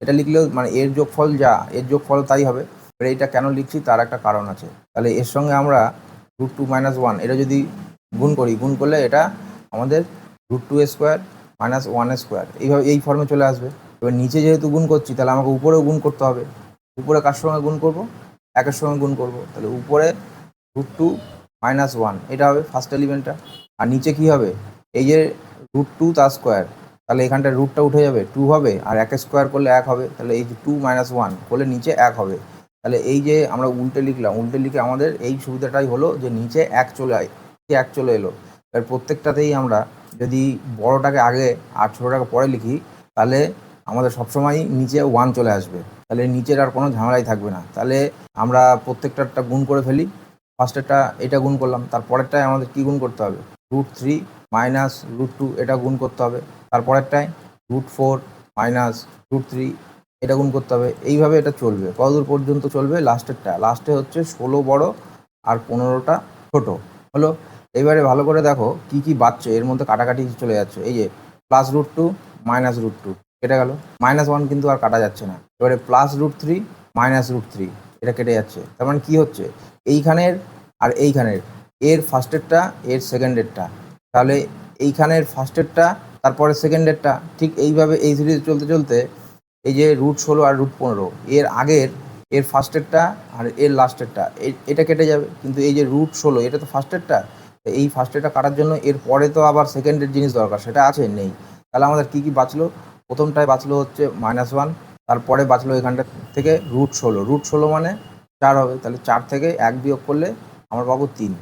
এটা লিখলেও মানে এর যোগফল যা, এর যোগফল তাই হবে। এবার এইটা কেন লিখছি তার একটা কারণ আছে। তাহলে এর সঙ্গে আমরা √2 - 1 এটা যদি গুণ করি, গুণ করলে এটা আমাদের √2² - 1² এইভাবে এই ফর্মে চলে আসবে। এবার নিচে যেহেতু গুণ করছি, তাহলে আমাকে উপরেও গুণ করতে হবে। উপরে কার সঙ্গে গুণ করব? 1-এর সঙ্গে গুণ করব, তাহলে উপরে √2 - 1 এটা হবে ফার্স্ট এলিমেন্টটা। আর নিচে কি হবে? এই যে √2 তার স্কোয়ার, তাহলে এখানটা রুটটা উঠে যাবে, 2 হবে, আর 1-এর স্কোয়ার করলে 1 হবে, তাহলে এই যে 2 - 1 করলে নিচে 1 হবে। তাহলে এই যে আমরা উল্টে লিখলাম, উল্টে লিখে আমাদের এই সুবিধাটাই হলো যে নিচে 1 চলে এলো। এবার প্রত্যেকটাতেই আমরা যদি বড়টাকে আগে আর ছোটোটাকে পরে লিখি, তাহলে আমাদের সবসময়ই নিচে 1 চলে আসবে, তাহলে নিচের আর কোনো ঝামেলাই থাকবে না। তাহলে আমরা প্রত্যেকটা গুণ করে ফেলি। ফার্স্টেরটা এটা গুণ করলাম, তারপরেরটায় আমাদের কী গুণ করতে হবে? √3 - √2 এটা গুণ করতে হবে। তারপরেরটায় √4 - √3 এটা গুণ করতে হবে। এইভাবে এটা চলবে, কতদূর পর্যন্ত চলবে? লাস্টে হচ্ছে 16 বড় আর 15টা ছোটো হলো। এবারে ভালো করে দেখো কি কি বাড়ছে, এর মধ্যে কাটাকাটি চলে যাচ্ছে। এই যে +√2 - √2 কেটে গেল, -1 কিন্তু আর কাটা যাচ্ছে না। এবারে +√3 - √3 এটা কেটে যাচ্ছে। তার মানে কী হচ্ছে? এইখানের আর এইখানের, এর ফার্স্টেরটা এর সেকেন্ডেরটা, তাহলে এইখানের ফার্স্টেরটা তারপরে সেকেন্ডেরটা, ঠিক এইভাবে এই সিরিজ চলতে চলতে এই যে √16 আর √15 এর আগের, এর ফার্স্টেরটা আর এর লাস্টেরটা এটা কেটে যাবে। কিন্তু এই যে √16 এটা তো ফার্স্টেরটা, এই ফার্স্টেরটা কাটার জন্য এর পরে তো আবার সেকেন্ডের জিনিস দরকার, সেটা আছে নেই। তাহলে আমাদের কী কী বাঁচলো? প্রথমটায় বাঁচলো হচ্ছে -1, তারপরে বাঁচলো এখানটা থেকে √16। √16 মানে 4 হবে, তাহলে 4 থেকে 1 বিয়োগ করলে আমরা পাবো 3।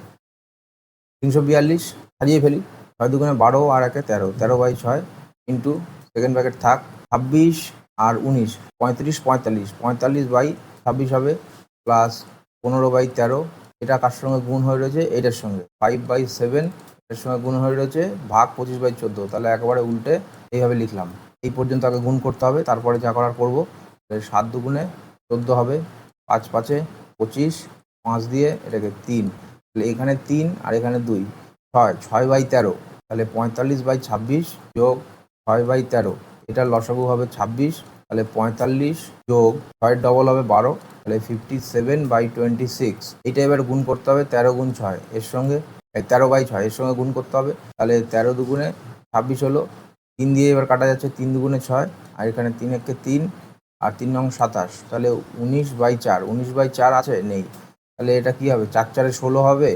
342 সাজিয়ে ফেলি, 6 × 2 = 12 আর 1 = 13, 13/6 ইন্টু সেকেন্ড ব্র্যাকেট থাক 26 আর 19 35 45, 45/26 হবে, প্লাস 15/13 এটা কার সঙ্গে গুণ হয়ে রয়েছে? এটার সঙ্গে 5/7 এর সঙ্গে গুণ হয়ে রয়েছে, ভাগ 25/14, তাহলে একেবারে উল্টে এইভাবে লিখলাম। এই পর্যন্ত আগে গুণ করতে হবে, তারপরে যা করার করবো। 7 × 2 = 14 হবে, 5 × 5 = 25, 5 দিয়ে এটাকে 3, তাহলে এখানে 3 আর এখানে 2, 6/13, তাহলে 45/26 যোগ 6/13 এটার লসাগু হবে 26, তাহলে 45 যোগ 6 ডবল হবে 12, তাহলে 57/26। এটা এবার গুণ করতে হবে 13 × 6 এর সঙ্গে, 13/6 এর সঙ্গে গুণ করতে হবে, তাহলে 13 × 2 = 26 হলো। 3 দিয়ে এবার কাটা যাচ্ছে, 3 × 2 = 6, আর এখানে 3 × 1 = 3 আর 3 নং 27, তাহলে 19/4, 19/4 আছে নেই, তাহলে এটা কী হবে? 4 × 4 = 16 হবে,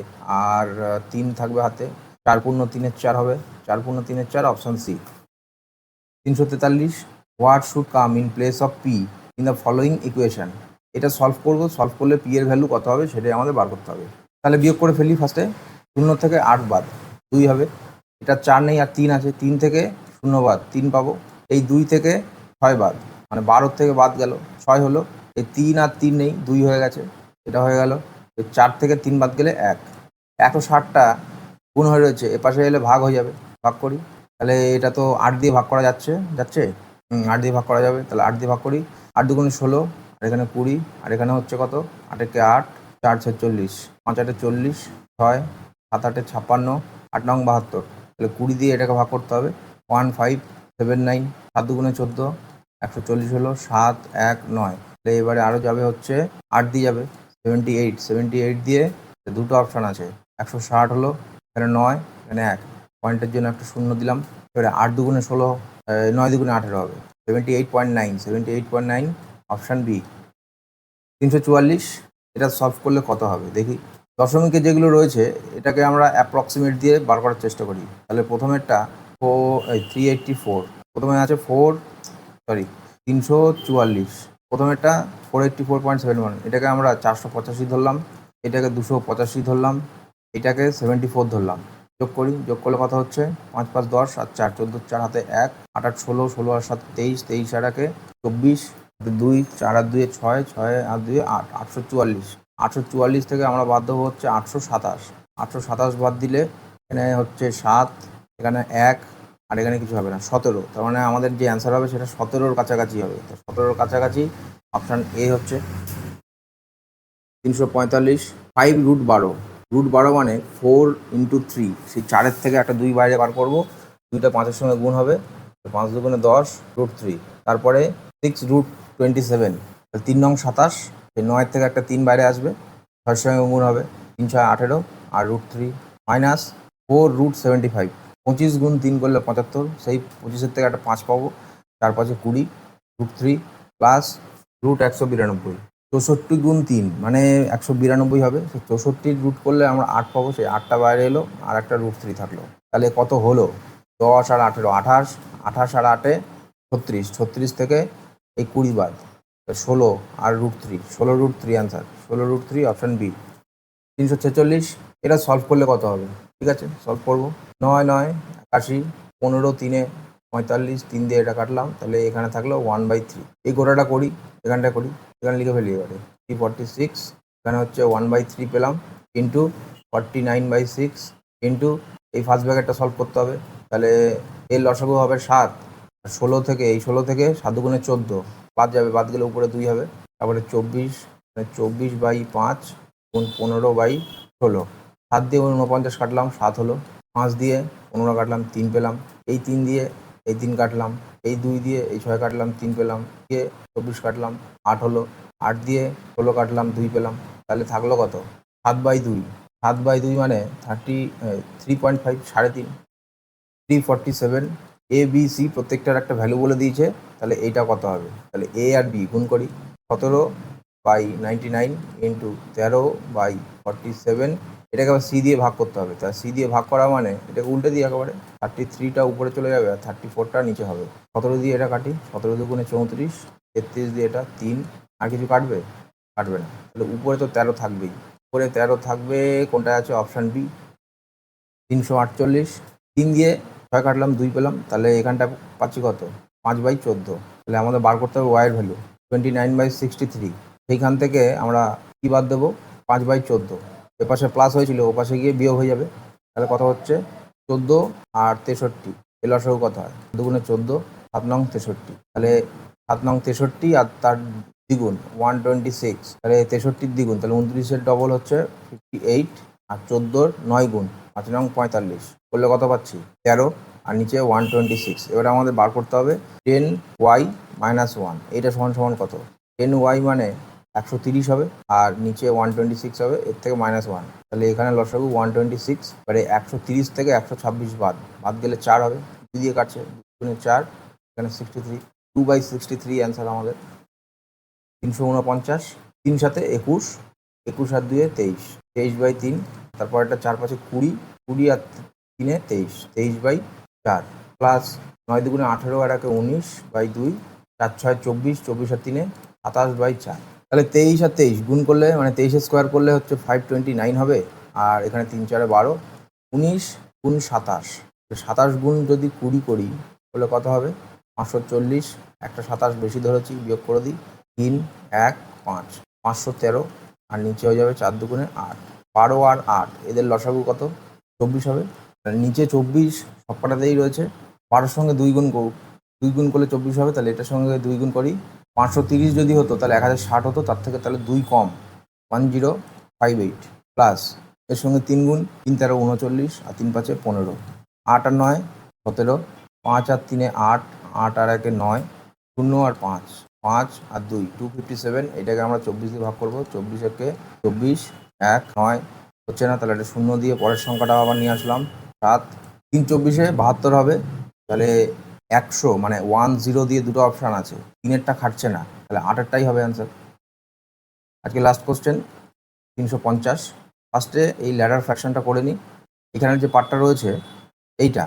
আর 3 থাকবে হাতে, 4 × 3 = 4 হবে, 4 × 3 = 4, option C. 343 what should come in place of P in the following equation. এটা সলভ করবো, সলভ করলে পি এর ভ্যালু কত হবে সেটাই আমাদের বার করতে হবে। তাহলে বিয়োগ করে ফেলি। ফার্স্টে 0 থেকে 8 বাদ 2 হবে, এটা 4 নেই আর 3 আছে, 3 থেকে 0 বাদ 3 পাবো, এই 2 থেকে 6 বাদ মানে 12 থেকে বাদ গেল 6 হলো, এই 3 আর 3 নেই, 2 হয়ে গেছে, এটা হয়ে গেল। 4 থেকে 3 বাদ গেলে 1, 160টা গুণ হয়ে রয়েছে, এপাশে এলে ভাগ হয়ে যাবে, ভাগ করি। তাহলে এটা তো 8 দিয়ে ভাগ করা যাচ্ছে 8 দিয়ে ভাগ করা যাবে, তাহলে 8 দিয়ে ভাগ করি। 8 × 2 = 16, আর এখানে 20, আর এখানে হচ্ছে কত? 8 × 8 = 4 × 40, 5 × 8 = 40, 6 7 8 = 56, 8 নং 72, তাহলে 20 দিয়ে এটাকে ভাগ করতে হবে। 1579, 7 × 2 = 14, 140 হলো, 7 1 9, তাহলে এবারে আরও যাবে হচ্ছে 8 দিয়ে যাবে 78, 78 দিয়ে দুটো অপশান আছে, 160 হলো, এখানে 9 এখানে 1, পয়েন্টের জন্য একটা 0 দিলাম। এবারে 8 × 2 = 16, 9 × 2 = 18 হবে, 78.9, 78.9 অপশান বি। 344 এটা সলভ করলে কত হবে দেখি। দশমিকে যেগুলো রয়েছে এটাকে আমরা অ্যাপ্রক্সিমেট দিয়ে বার করার চেষ্টা করি। তাহলে প্রথমেরটা 384। প্রথমে আছে 344। প্রথমেরটা 484.71, এটাকে আমরা 485 ধরলাম, এটাকে 285 ধরলাম, এটাকে 74 ধরলাম। যোগ করি, যোগ করলে কথা হচ্ছে 5 5 10 আর 4 14, 4 হাতে 1, 8 8 16, 16 আর 7 23, 23 আর 1 24, 2 4 আর 2 6, 6 আর 2 8, 844। 844 থেকে আমরা বাদ দেবো হচ্ছে 827। 827 বাদ দিলে এখানে হচ্ছে 7, এখানে 1, আর এখানে কিছু হবে না, 17। তার মানে আমাদের যে অ্যান্সার হবে সেটা 17-র কাছাকাছি হবে। তো 17-র কাছাকাছি অপশান এ হচ্ছে 345। 5√12, √12 মানে 4 × 3, সেই 4-এর থেকে একটা 2 বাইরে বার করবো, 2টা 5-এর সঙ্গে গুণ হবে, 5 2 10, √3। তারপরে 6√27, 3 নং 27, সেই 9-এর থেকে একটা 3 বাইরে আসবে, 6-এর সঙ্গে গুণ হবে, 3 6 18, আর √3 মাইনাস 4√75। 25 গুণ 3 করলে 75, সেই 25-এর থেকে একটা 5 পাবো, 4 5 20, √3 প্লাস √192। 64 গুণ 3 মানে 192 হবে। সেই 64 রুট করলে আমরা 8 পাবো, সেই 8টা বাইরে এলো, আর একটা √3 থাকলো। তাহলে কত হলো? 10 আর 18, 28, 28 আর 8-এ 36, 36 থেকে এই 20 বাদ, 16 আর √3, 16√3 অ্যান্সার, 16√3 অপশান বি। 346, এটা সলভ করলে কত হবে? ঠিক আছে, সলভ করবো। 9 9 81, 15 3-এ 45, 3 দিয়ে এটা কাটলাম, তাহলে এখানে থাকলো 1/3। এই গোটাটা করি, এখানটা করি, এখানে লিখে ফেলি এবারে 346, এখানে হচ্ছে 1/3 পেলাম, ইন্টু 49/6, ইন্টু এই ফার্স্ট ব্র্যাকেটটা সলভ করতে হবে। তাহলে এর লসাগু হবে 7, আর 16 থেকে, এই 16 থেকে 7 গুণে 14 বাদ যাবে, বাদ গেলে উপরে 2 হবে, তারপরে 24, 24/5 গুণ 15/16। 7 দিয়ে 49 কাটলাম, 7 হলো। 5 দিয়ে 15 কাটলাম, 3 পেলাম। এই 3 দিয়ে এই 3 কাটলাম, এই 2 দিয়ে এই 6 কাটলাম, 3 পেলাম, দিয়ে 24 কাটলাম, 8 হলো। 8 দিয়ে 16 কাটলাম, 2 পেলাম। তাহলে থাকলো কত? 7/2। 7/2 মানে 3.5, 3.5, 347। এ বি সি প্রত্যেকটার একটা ভ্যালু বলে দিয়েছে, তাহলে এইটা কত হবে? তাহলে এ আর বি গুণ করি, 17/99 ইন্টু 13/47, এটাকে আবার সি দিয়ে ভাগ করতে হবে। তা সি দিয়ে ভাগ করা মানে এটাকে উল্টে দিই একেবারে, 33টা উপরে চলে যাবে আর 34টা নিচে হবে। 17 দিয়ে এটা কাটি, 17 দুগুণে 34, 33 দিয়ে এটা 3, আর কিছু কাটবে? কাটবে না। তাহলে উপরে তো 13 থাকবেই, উপরে 13 থাকবে, কোনটা আছে? Option B. 348, 3 দিয়ে 6 কাটলাম, 2 পেলাম, তাহলে এখানটা পাচ্ছি কত? 5/14। তাহলে আমাদের বার করতে হবে ওয়াইয়ের ভ্যালু 29/63। সেইখান থেকে আমরা কী বাদ দেবো? 5/14। এপাশে প্লাস হয়েছিল, ওপাশে গিয়ে বিয়োগ হয়ে যাবে। তাহলে কথা হচ্ছে 14 আর 63, এর লসাগু কত হয়? দুগুণে 14, 7 নং 63। তাহলে 7 নং 63 আর তার দ্বিগুণ 126, তাহলে 63-র দ্বিগুণ, তাহলে 29-এর ডবল হচ্ছে 58, আর 14-র 9 গুণ 5 নং 45, করলে কত পাচ্ছি? 13, আর নিচে 126। এবারে আমাদের বার করতে হবে 10y - 1, এইটা সমান সমান কত? 10y মানে 130 হবে, আর নিচে 126 হবে, এর থেকে -1, তাহলে এখানে লসাগু 126। এবারে 130 থেকে 126 বাদ গেলে 4 হবে, 2 দিয়ে কাটছে, 2 4, এখানে 63, 2/63 অ্যান্সার আমাদের। 349, 3 7 21, 21 আর 2 23, 23/3, তারপর একটা 4 5 20, 20 আর 3 23, 23/4, প্লাস 9 দুগুণে 18 আর 1 19/2, 4 6 24, 24 আর 3 27/4। তাহলে 23 আর 23 গুণ করলে, মানে 23 স্কোয়ার করলে হচ্ছে 529 হবে, আর এখানে 3 4 12, 19 গুণ 27, 27 গুণ যদি 20 করি তাহলে কত হবে? 540, একটা 27 বেশি ধরেছি, বিয়োগ করে দিই, 3 1 5, 513, আর নিচে হয়ে যাবে 4 দুগুণে 8, 12 আর 8 এদের লসাগু কত? 24 হবে। নিচে 24 সবকটাতেই রয়েছে, 12-র সঙ্গে 2 গুণ 2 গুণ করলে 24 হবে, তাহলে এটার সঙ্গে 2 গুণ করি, 530 যদি হতো তাহলে 1060 হতো, তার থেকে তাহলে 2 কম 1058, প্লাস এর সঙ্গে 3 গুণ, 3 13 39, আর 3 5 15, 8 আর 9 17, 5 আর 3 8, 8 আর 1 9, 0 আর 5, 5 আর 2 257, এটাকে আমরা 24 দিয়ে ভাগ করবো, 24 একে 24, 1 9 হচ্ছে না, তাহলে এটা 0 দিয়ে পরের সংখ্যাটা আবার নিয়ে আসলাম, 7, 3 24-এ 72 হবে। তাহলে 100 মানে 10 দিয়ে দুটো অপশান আছে, 3-এরটা খাটছে না, তাহলে 8-এরটাই হবে অ্যান্সার। আজকে লাস্ট কোশ্চেন 350। ফার্স্টে এই ল্যাডার ফ্র্যাকশনটা করে নিই। এখানের যে পার্টটা রয়েছে এইটা,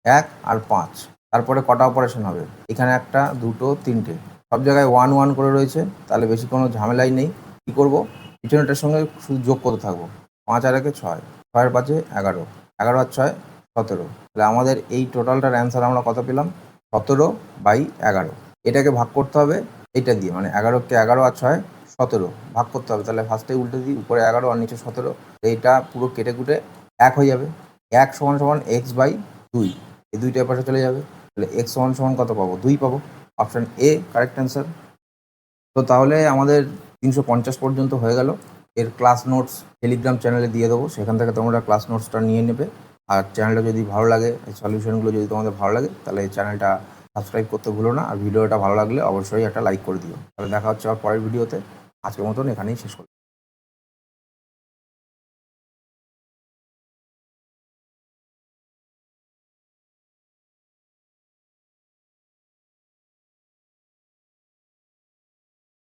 1 আর 5, তারপরে কটা অপারেশন হবে? এখানে 1, 2, 3টে, সব জায়গায় 1 1 করে রয়েছে, তাহলে বেশি কোনো ঝামেলাই নেই। কী করবো? পিছনেরটার সঙ্গে শুধু যোগ করতে থাকবো। 5 আর 1 6, 6 আর 5 11, 11 আর 6 17। তাহলে আমাদের এই টোটালটার অ্যান্সার আমরা কত পেলাম? 17/11। এটাকে ভাগ করতে হবে এইটা দিয়ে, মানে 11কে 11 আর 6 17 ভাগ করতে হবে। তাহলে ফার্স্টে উল্টে দিই, উপরে 11 আর নিচে 17, এইটা পুরো কেটে কুটে 1 হয়ে যাবে। 1 = x/2, এই 2টা পাশে চলে যাবে। তাহলে x = কত পাবো? 2 পাবো। Option A correct answer. তো তাহলে আমাদের 350 পর্যন্ত হয়ে গেল। এর ক্লাস নোটস টেলিগ্রাম চ্যানেলে দিয়ে দেবো, সেখান থেকে তোমরা ক্লাস নোটসটা নিয়ে নেবে। আর চ্যানেলটা যদি ভালো লাগে, এই সলিউশনগুলো যদি তোমাদের ভালো লাগে, তাহলে এই চ্যানেলটা সাবস্ক্রাইব করতে ভুলো না। আর ভিডিওটা ভালো লাগলে অবশ্যই একটা লাইক করে দিও। তাহলে দেখা হচ্ছে আবার পরের ভিডিওতে। আজকের মতন এখানেই শেষ করলাম।